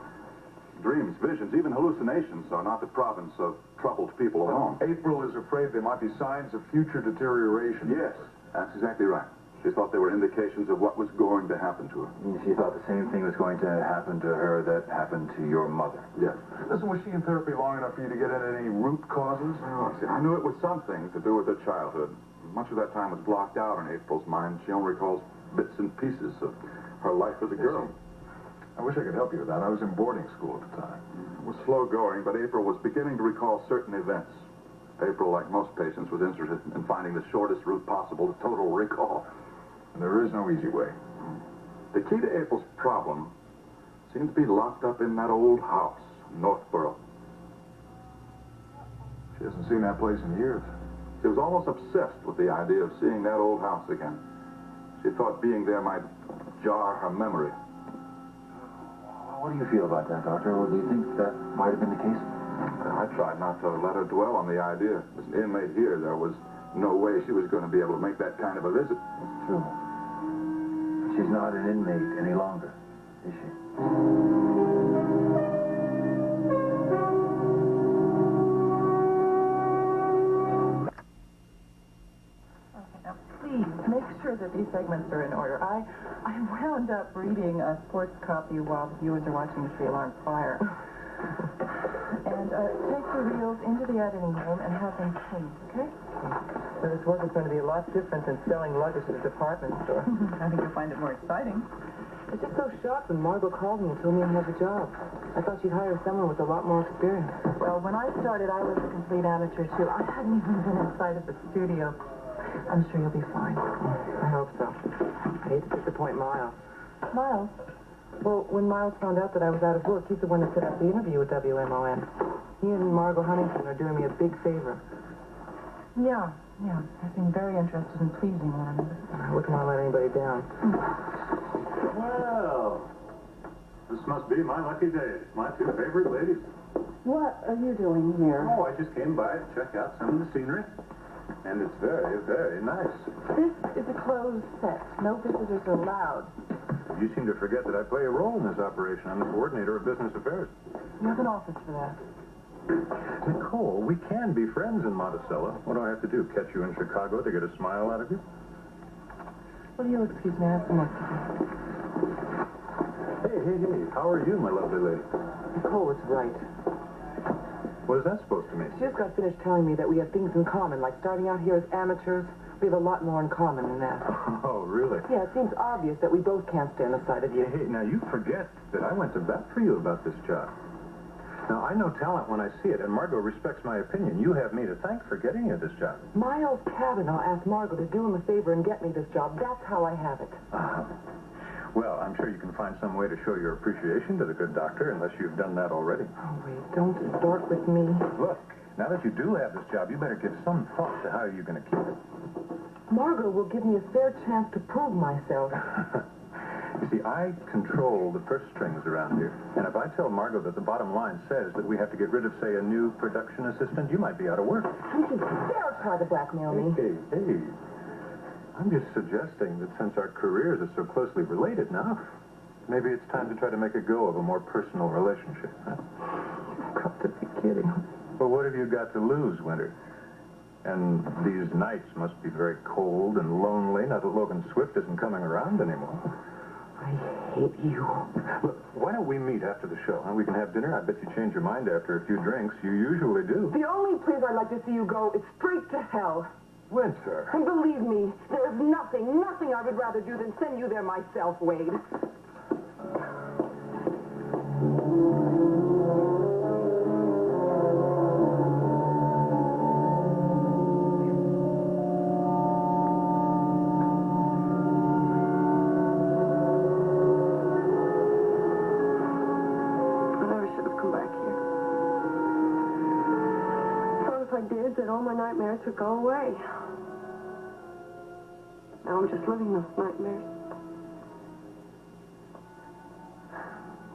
Dreams, visions, even hallucinations are not the province of troubled people alone. April is afraid there might be signs of future deterioration. Yes, that's exactly right. She thought there were indications of what was going to happen to her. She thought the same thing was going to happen to her that happened to your mother. Yes. Listen, was she in therapy long enough for you to get into any root causes? Oh, see, I knew it was something to do with her childhood. Much of that time was blocked out in April's mind. She only recalls bits and pieces of her life as a girl. I wish I could help you with that. I was in boarding school at the time. It was slow going, but April was beginning to recall certain events. April, like most patients, was interested in finding the shortest route possible to total recall. And there is no easy way. The key to April's problem seemed to be locked up in that old house, Northborough. She hasn't seen that place in years. She was almost obsessed with the idea of seeing that old house again. She thought being there might jar her memory. What do you feel about that, Doctor? Well, do you think that might have been the case? I tried not to let her dwell on the idea. As an inmate here, there was no way she was going to be able to make that kind of a visit. That's true. She's not an inmate any longer, is she? Okay, now please make sure that these segments are in order. I wound up reading a sports copy while the viewers are watching the three-alarm fire. And take the reels into the editing room and have them cleaned, okay? So this work is going to be a lot different than selling luggage at a department store. I think you'll find it more exciting. I was just so shocked when Margo called me and told me I had the job. I thought she'd hire someone with a lot more experience. Well, when I started, I was a complete amateur, too. I hadn't even been inside of the studio. I'm sure you'll be fine. I hope so. I hate to disappoint Miles. Miles? Well, when Miles found out that I was out of work, he's the one that set up the interview with WMON. He and Margo Huntington are doing me a big favor. Yeah. I've been very interested in pleasing one another. I wouldn't want to let anybody down. Well, this must be my lucky day. My two favorite ladies. What are you doing here? Oh, I just came by to check out some of the scenery. And it's very, very nice. This is a closed set. No visitors are allowed. You seem to forget that I play a role in this operation. I'm the coordinator of business affairs. You have an office for that. Nicole, we can be friends in Monticello. What do I have to do? Catch you in Chicago to get a smile out of you? Well, you'll excuse me. I have some work to do. Hey. How are you, my lovely lady? Nicole was right. What is that supposed to mean? She just got finished telling me that we have things in common, like starting out here as amateurs. We have a lot more in common than that. Oh, really? Yeah, it seems obvious that we both can't stand the sight of you. Hey, now you forget that I went to bat for you about this job. Now, I know talent when I see it, and Margo respects my opinion. You have me to thank for getting you this job. Miles Cavanaugh asked Margo to do him a favor and get me this job. That's how I have it. Well, I'm sure you can find some way to show your appreciation to the good doctor, unless you've done that already. Oh, wait, don't start with me. Look, now that you do have this job, you better give some thought to how you're going to keep it. Margo will give me a fair chance to prove myself. You see, I control the purse strings around here. And if I tell Margo that the bottom line says that we have to get rid of, say, a new production assistant, you might be out of work. Don't you dare try to blackmail me. Hey. I'm just suggesting that since our careers are so closely related now, maybe it's time to try to make a go of a more personal relationship. Huh? You've got to be kidding. Well, what have you got to lose, Winter? And these nights must be very cold and lonely, now that Logan Swift isn't coming around anymore. I hate you. Look, why don't we meet after the show, huh? We can have dinner. I bet you change your mind after a few drinks. You usually do. The only place I'd like to see you go is straight to hell. Winter. And believe me, there is nothing I would rather do than send you there myself, Wade. That all my nightmares would go away. Now I'm just living those nightmares.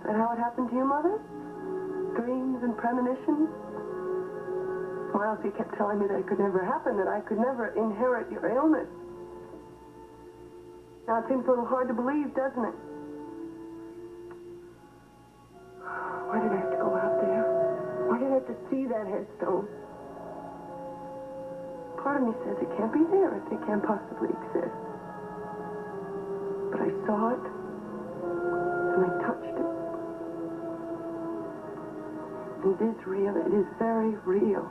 Is that how it happened to you, Mother? Dreams and premonitions? Miles, you kept telling me that it could never happen, that I could never inherit your illness. Now it seems a little hard to believe, doesn't it? Why did I have to go out there? Why did I have to see that headstone? Part of me says it can't be there if it can't possibly exist. But I saw it, and I touched it. And it is real. It is very real.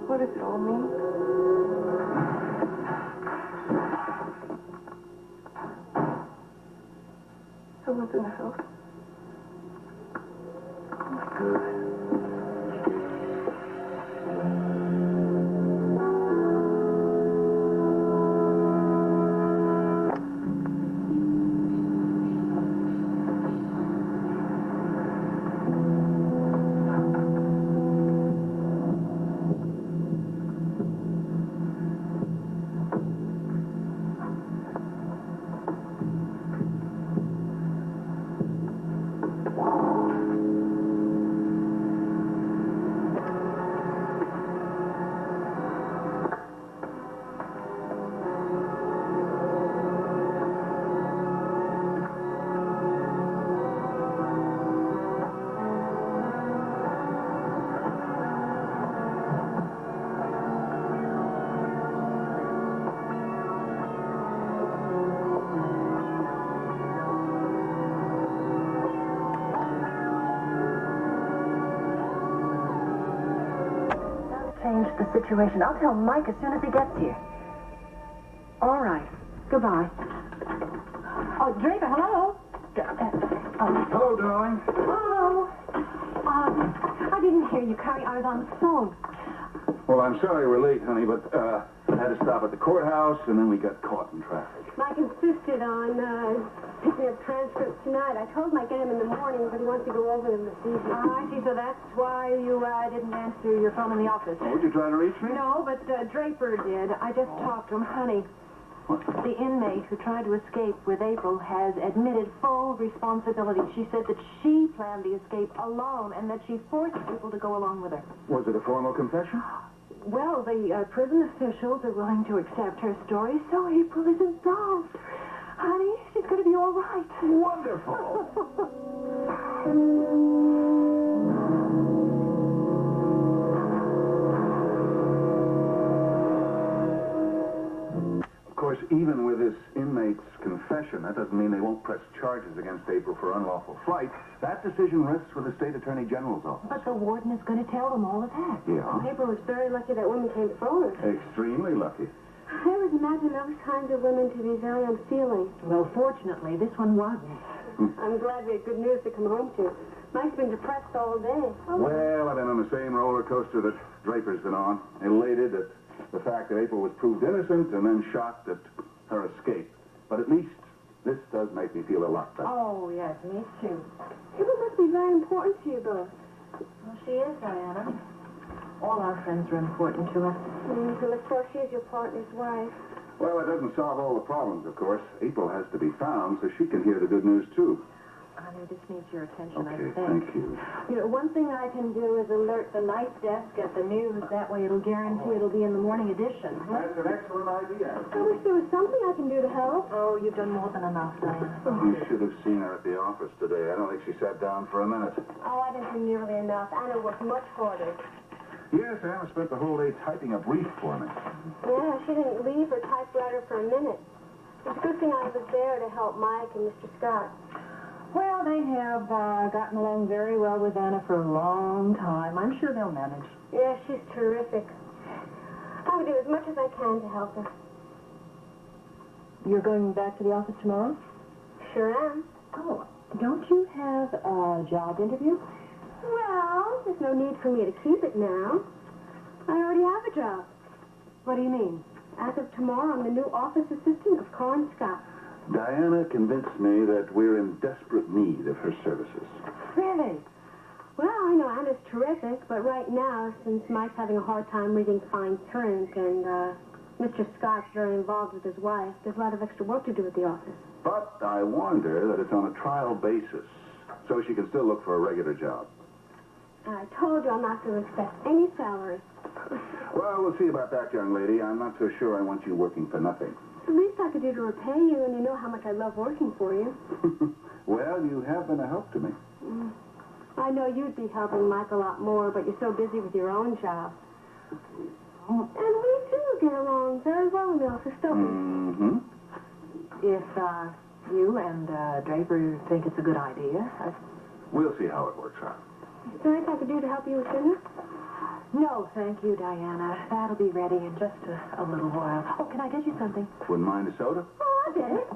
What does it all mean? Someone's in the house. Oh, my God. The situation. I'll tell Mike as soon as he gets here. All right. Goodbye. Oh, Draper, hello? Hello, darling. Hello. I didn't hear you, Carrie. I was on the phone. Well, I'm sorry we're late, honey, but I had to stop at the courthouse, and then we got caught in traffic. Mike insisted on picking up transcripts tonight. I told him I'd get him in the morning, but he wants to go over them this evening. I see. So that's why you didn't answer your phone in the office. Oh, did you try to reach me? No, but Draper did. I just talked to him. Honey, the inmate who tried to escape with April has admitted full responsibility. She said that she planned the escape alone and that she forced people to go along with her. Was it a formal confession? Well, the prison officials are willing to accept her story, so April is absolved. Honey, she's going to be all right. Wonderful. Of course, even with this inmate's confession, that doesn't mean they won't press charges against April for unlawful flight. That decision rests with the State Attorney General's office. But the warden is going to tell them all the facts. Yeah. April was very lucky that woman came forward. Extremely lucky. I always imagine those kinds of women to be very unfeeling. Well, fortunately, this one wasn't. I'm glad we had good news to come home to. Mike's been depressed all day. Well, I've been on the same roller coaster that Draper's been on. Elated at the fact that April was proved innocent and then shocked at her escape. But at least this does make me feel a lot better. Oh, yes, me too. April must be very important to you both. Well, she is, Diana. All our friends are important to us. And of course, she's your partner's wife. Well, it doesn't solve all the problems, of course. April has to be found so she can hear the good news, too. Honey, this needs your attention, I Okay, think. thank you. You know, one thing I can do is alert the night desk at the news. That way it'll guarantee it'll be in the morning edition. That's an excellent idea. I wish there was something I can do to help. Oh, you've done more than enough, Diana. You should have seen her at the office today. I don't think she sat down for a minute. Oh, I didn't do nearly enough. Anna worked much harder. Yes, Anna spent the whole day typing a brief for me. Yeah, she didn't leave her typewriter for a minute. It's a good thing I was there to help Mike and Mr. Scott. Well, they have gotten along very well with Anna for a long time. I'm sure they'll manage. Yeah, she's terrific. I would do as much as I can to help her. You're going back to the office tomorrow? Sure am. Oh, don't you have a job interview? Well, there's no need for me to keep it now. I already have a job. What do you mean? As of tomorrow, I'm the new office assistant of Colin Scott. Diana convinced me that we're in desperate need of her services. Really? Well, I know Anna's terrific, but right now, since Mike's having a hard time reading fine print and Mr. Scott's very involved with his wife, there's a lot of extra work to do at the office. But I warned her that it's on a trial basis, so she can still look for a regular job. I told you I'm not going to expect any salary. Well, we'll see about that, young lady. I'm not so sure I want you working for nothing. The least I could do to repay you, and you know how much I love working for you. Well, you have been a help to me. I know you'd be helping Mike a lot more, but you're so busy with your own job. And we do get along very well in the office, don't we? Mm-hmm. If you and Draper think it's a good idea, We'll see how it works out. Is there anything I could do to help you with dinner? No, thank you, Diana. That'll be ready in just a little while. Oh, can I get you something? Wouldn't mind a soda? Oh, I get it.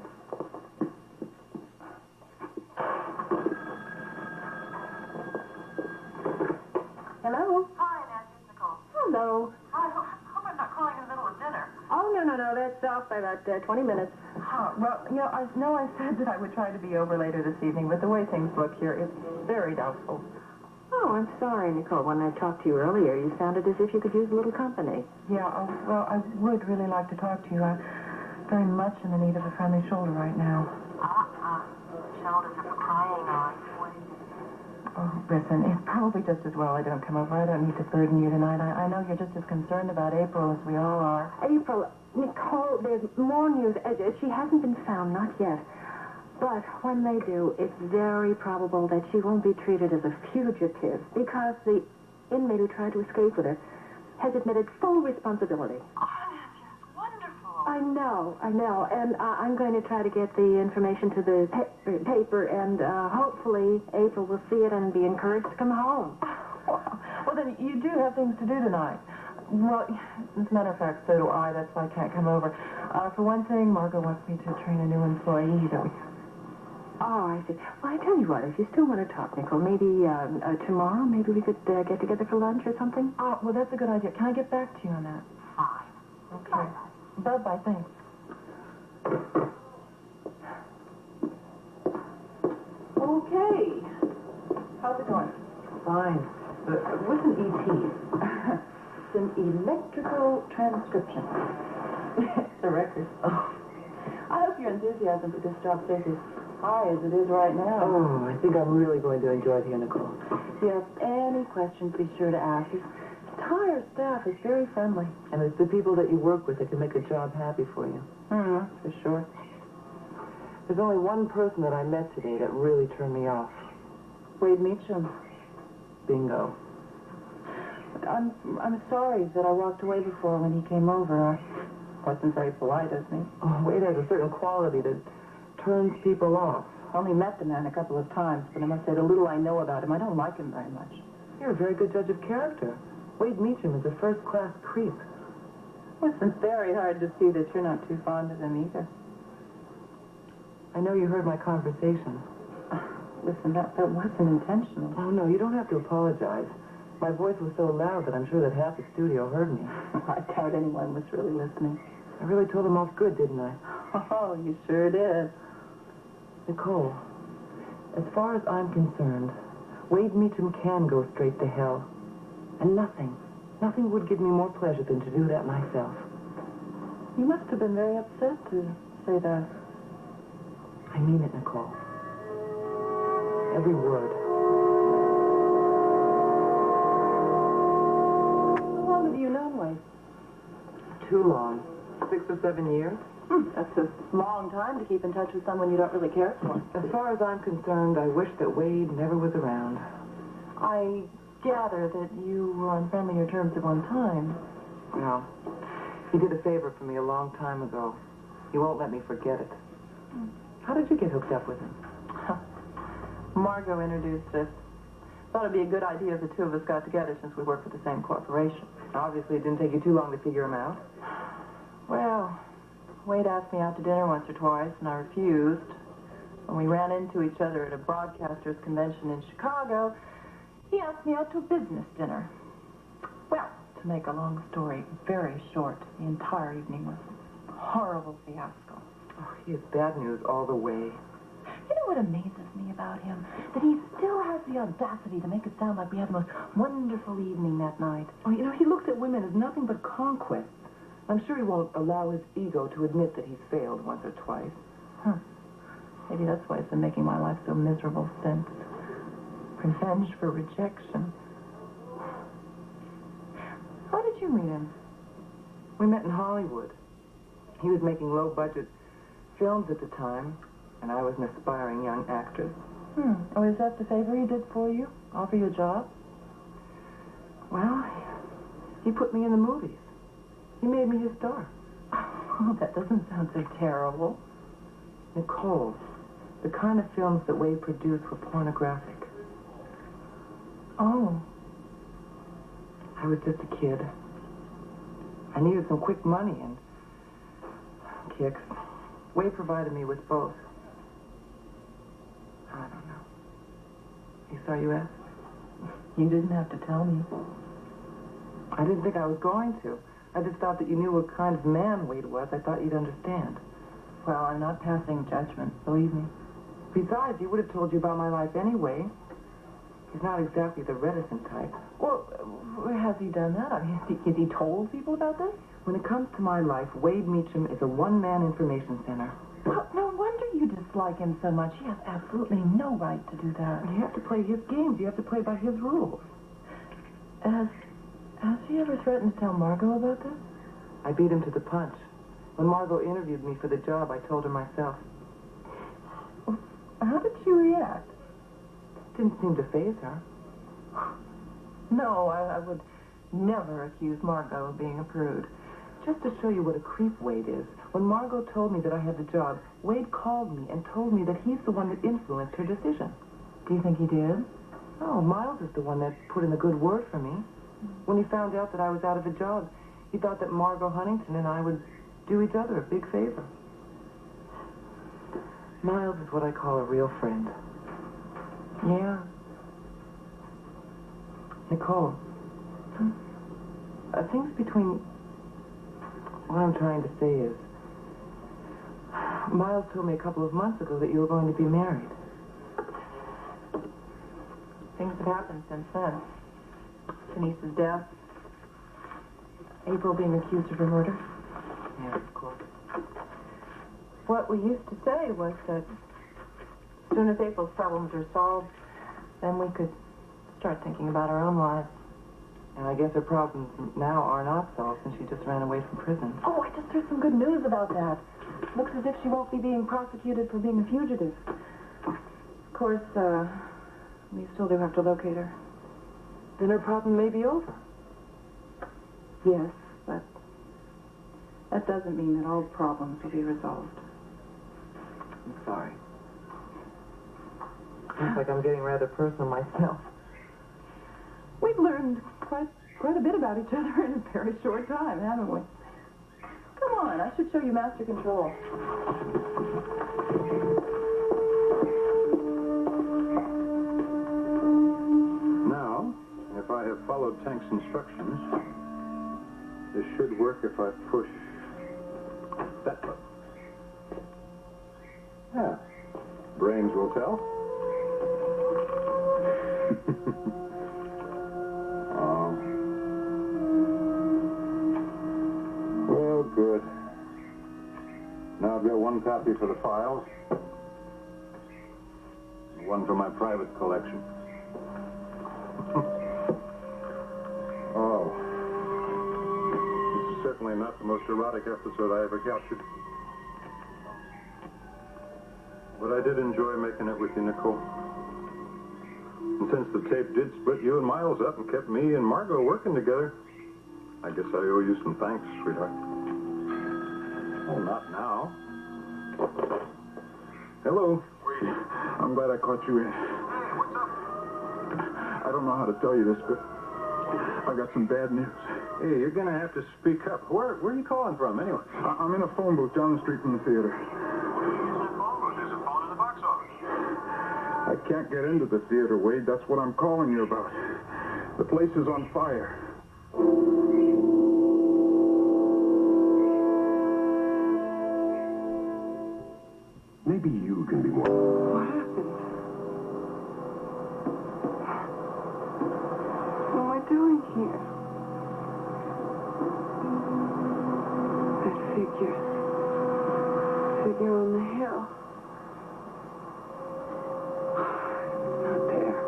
Hello? Hi, Nancy. It's Nicole. Hello. I hope I'm not calling in the middle of dinner. Oh, no. That's off by about 20 minutes. Well, I know I said that I would try to be over later this evening, but the way things look here, it's very doubtful. Oh, I'm sorry, Nicole. When I talked to you earlier, you sounded as if you could use a little company. Yeah, well, I would really like to talk to you. I'm very much in the need of a friendly shoulder right now. Shoulders are for crying on. Oh, listen, it's probably just as well I don't come over. I don't need to burden you tonight. I know you're just as concerned about April as we all are. April, Nicole, there's more news. She hasn't been found, not yet. But when they do, it's very probable that she won't be treated as a fugitive because the inmate who tried to escape with her has admitted full responsibility. Oh, that's wonderful. I know. And I'm going to try to get the information to the paper, and hopefully April will see it and be encouraged to come home. Well, then you do have things to do tonight. Well, as a matter of fact, so do I. That's why I can't come over. For one thing, Margo wants me to train a new employee that we... Oh, I see. Well, I tell you what, if you still want to talk, Nicole, maybe tomorrow, maybe we could get together for lunch or something? Oh, well, that's a good idea. Can I get back to you on that? Fine. Okay. Bye-bye, thanks. Okay. How's it going? Fine. What's an ET? It's an electrical transcription. It's a record. Oh. I hope your enthusiasm for this job stays as high as it is right now. Oh, I think I'm really going to enjoy it here, Nicole. If you have any questions, be sure to ask. This entire staff is very friendly. And it's the people that you work with that can make a job happy for you. For sure. There's only one person that I met today that really turned me off. Wade Meacham. Bingo. I'm sorry that I walked away before when he came over. Wasn't very polite, isn't he? Oh, Wade has a certain quality that turns people off. I only met the man a couple of times, but I must say the little I know about him, I don't like him very much. You're a very good judge of character. Wade Meacham is a first-class creep. Well, it's very hard to see that you're not too fond of him either. I know you heard my conversation. Listen, that wasn't intentional. Oh, no, you don't have to apologize. My voice was so loud that I'm sure that half the studio heard me. I doubt anyone was really listening. I really told them off good, didn't I? Oh, you sure did. Nicole, as far as I'm concerned, Wade Meacham can go straight to hell. And nothing would give me more pleasure than to do that myself. You must have been very upset to say that. I mean it, Nicole. Every word. How long have you known Wade? Too long. 6 or 7 years. That's a long time to keep in touch with someone you don't really care for. As far as I'm concerned, I wish that Wade never was around. I gather that you were on friendlier terms at one time. Well, he did a favor for me a long time ago. He won't let me forget it. How did you get hooked up with him? Margo introduced us. Thought it'd be a good idea if the two of us got together since we work for the same corporation. Obviously, it didn't take you too long to figure him out. Well, Wade asked me out to dinner once or twice, and I refused. When we ran into each other at a broadcasters convention in Chicago, he asked me out to a business dinner. Well, to make a long story very short, the entire evening was a horrible fiasco. Oh, he is bad news all the way. You know what amazes me about him? That he still has the audacity to make it sound like we had the most wonderful evening that night. Oh, you know, he looks at women as nothing but conquests. I'm sure he won't allow his ego to admit that he's failed once or twice. Maybe that's why it's been making my life so miserable since. Revenge for rejection. How did you meet him? We met in Hollywood. He was making low-budget films at the time, and I was an aspiring young actress. Oh, is that the favor he did for you? Offer you a job? Well, he put me in the movies. He made me his star. Oh, that doesn't sound so terrible. Nicole, the kind of films that Wade produced were pornographic. Oh. I was just a kid. I needed some quick money and kicks. Wade provided me with both. I don't know. You saw you asked? You didn't have to tell me. I didn't think I was going to. I just thought that you knew what kind of man Wade was. I thought you'd understand. Well, I'm not passing judgment, believe me. Besides, he would have told you about my life anyway. He's not exactly the reticent type. Well, has he done that? I mean, has he told people about this? When it comes to my life, Wade Meacham is a one-man information center. Well, no wonder you dislike him so much. He has absolutely no right to do that. You have to play his games. You have to play by his rules. Has he ever threatened to tell Margo about this? I beat him to the punch. When Margo interviewed me for the job, I told her myself. Well, how did she react? Didn't seem to faze her. No, I would never accuse Margo of being a prude. Just to show you what a creep Wade is, when Margo told me that I had the job, Wade called me and told me that he's the one that influenced her decision. Do you think he did? Oh, Miles is the one that put in a good word for me. When he found out that I was out of a job, he thought that Margo Huntington and I would do each other a big favor. Miles is what I call a real friend. Yeah. Nicole, things between... What I'm trying to say is, Miles told me a couple of months ago that you were going to be married. Things have happened since then. Denise's death. April being accused of her murder. Yeah, of course. What we used to say was that as soon as April's problems are solved, then we could start thinking about our own lives. And I guess her problems now are not solved since she just ran away from prison. Oh, I just heard some good news about that. Looks as if she won't be being prosecuted for being a fugitive. Of course, we still do have to locate her. Then her problem may be over. Yes, but that doesn't mean that all problems will be resolved. I'm sorry. Looks like I'm getting rather personal myself. We've learned quite a bit about each other in a very short time, haven't we? Come on, I should show you master control. Now, if I have followed Tank's instructions, this should work if I push that button. Yeah. Brains will tell. Well, good. Now I've got one copy for the files, one one from my private collection. Oh. This is certainly not the most erotic episode I ever captured. But I did enjoy making it with you, Nicole. And since the tape did split you and Miles up and kept me and Margo working together, I guess I owe you some thanks, sweetheart. Oh, not now. Hello. I'm glad I caught you in. I don't know how to tell you this, but I got some bad news. Hey, you're going to have to speak up. Where are you calling from, anyway? I'm in a phone booth down the street from the theater. I can't get into the theater, Wade. That's what I'm calling you about. The place is on fire. Maybe you can be more. What happened? What am I doing here? That figure. Figure on the hill. It's not there.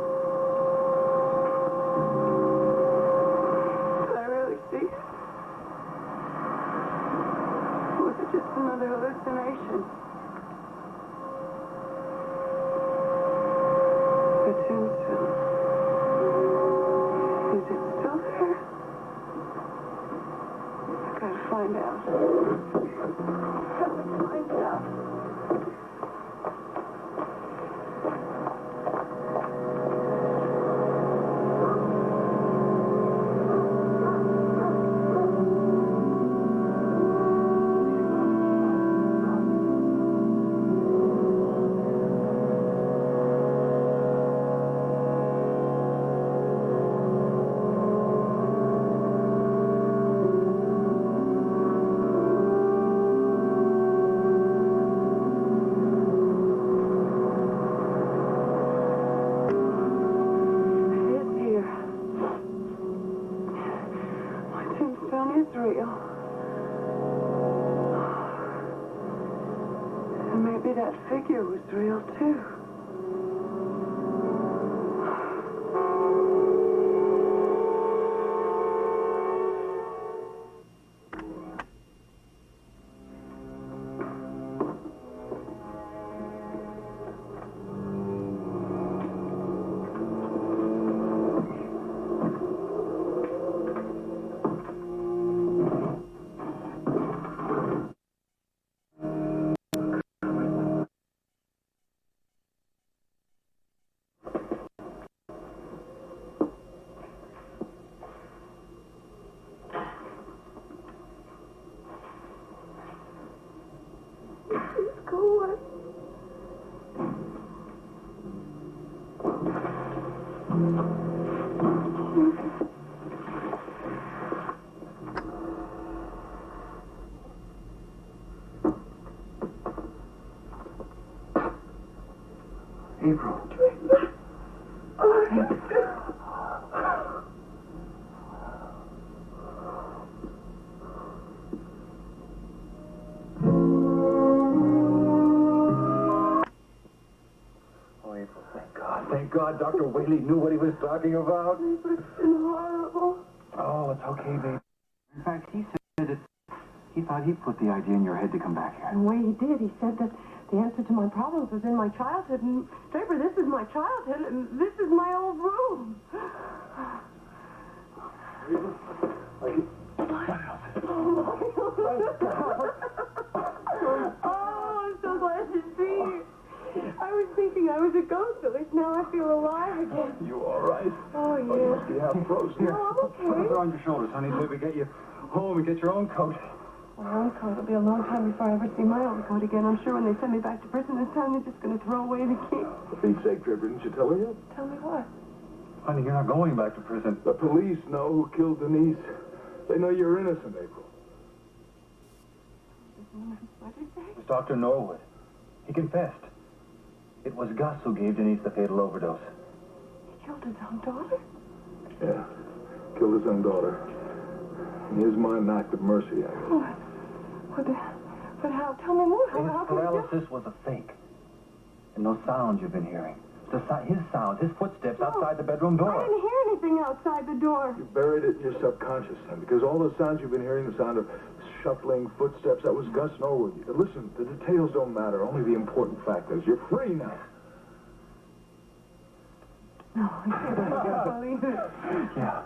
Did I really see it? Or was it just another hallucination? The tombstone. Is it still there? I gotta find out. Gotta find out. Real. And maybe that figure was real too. April. Oh, April, thank God. Thank God Dr. Whaley knew what he was talking about. It's been horrible. Oh, it's okay, babe. In fact, he said that he thought he put the idea in your head to come back here. The way he did, he said that the answer to my problems was in my childhood. And, Draper, this is my childhood, and this is my old room. Oh, I'm so glad to see you. I was thinking I was a ghost, at least now I feel alive again. You all right? Oh, yeah. You must be half frozen. No, I'm okay. Put her on your shoulders, honey, so we get you home and get your own coat. My own coat. It'll be a long time before I ever see my own coat again. I'm sure when they send me back to prison this time, they're just going to throw away the key. For Pete's sake, Trevor, didn't you tell her yet? Tell me what? Honey, you're not going back to prison. The police know who killed Denise. They know you're innocent, April. What did they say? It was Dr. Norwood. He confessed. It was Gus who gave Denise the fatal overdose. He killed his own daughter? Yeah, killed his own daughter. And here's mine an act of mercy, I guess. But how? Tell me more. His How could he do? paralysis was a fake. And those sounds you've been hearing. His sounds, his footsteps outside the bedroom door. I didn't hear anything outside the door. You buried it in your subconscious, then, because all those sounds you've been hearing, the sound of shuffling footsteps, that was Gus Norwood. Listen, the details don't matter. Only the important fact is you're free now. No, I can't believe it. Yeah.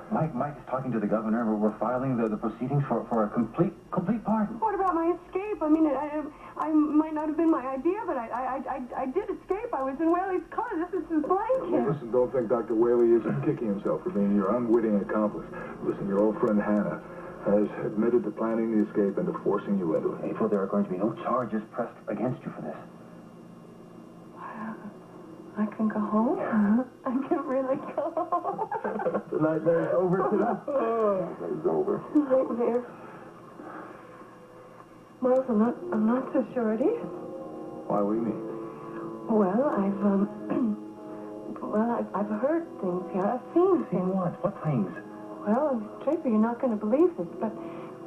Mike is talking to the governor. We're filing the proceedings for a complete pardon. What about my escape? I mean, I might not have been my idea, but I did escape. I was in Whaley's car. This is his blanket. Well, listen, don't think Dr. Whaley isn't kicking himself for being your unwitting accomplice. Listen, your old friend Hannah has admitted to planning the escape and to forcing you into it. April, there are going to be no charges pressed against you for this. I can go home? I can really go home. The nightmare's over today. Oh, it's over. Nightmare. Miles, I'm not so sure it is. Why, what do you mean? Well, I've heard things here. I've seen things. Seen what? What things? Well, Draper, you're not going to believe this, but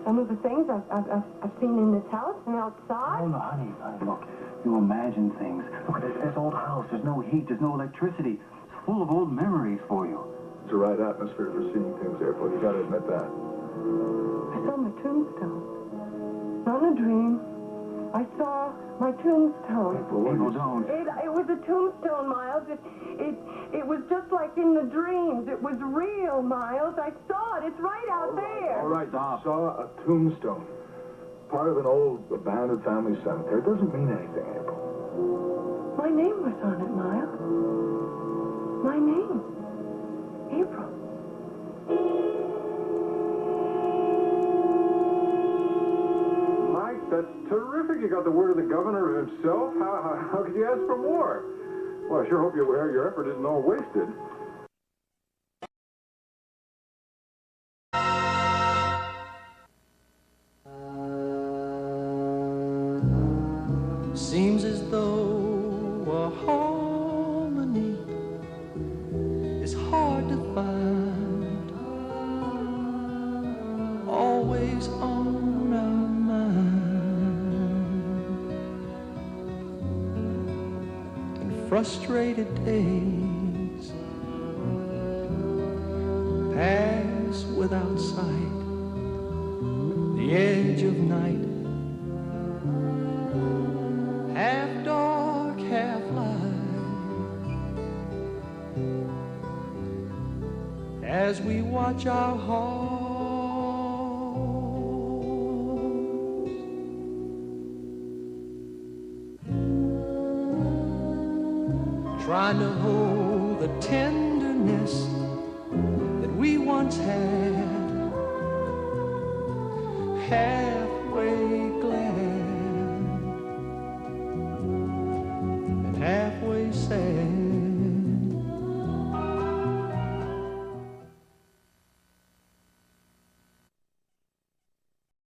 some of the things I've seen in this house and outside. Oh, no, honey, look. You imagine things. Look at this old house. There's no heat. There's no electricity. It's full of old memories for you. It's the right atmosphere for seeing things, April. You got to admit that. I saw my tombstone. Not in a dream. I saw my tombstone. April, don't. It was a tombstone, Miles. It was just like in the dreams. It was real, Miles. I saw it. It's right out there. All right, stop. Saw a tombstone. Part of an old abandoned family cemetery. It doesn't mean anything, April. My name was on it, Miles. My name. April. Mike, that's terrific. You got the word of the governor himself. How could you ask for more? Well, I sure hope your effort isn't all wasted. Seems as though a harmony is hard to find, always on our mind, and frustrated days pass without sight, the edge of night, half dark, half light, as we watch our hearts trying to hold the tenderness that we once had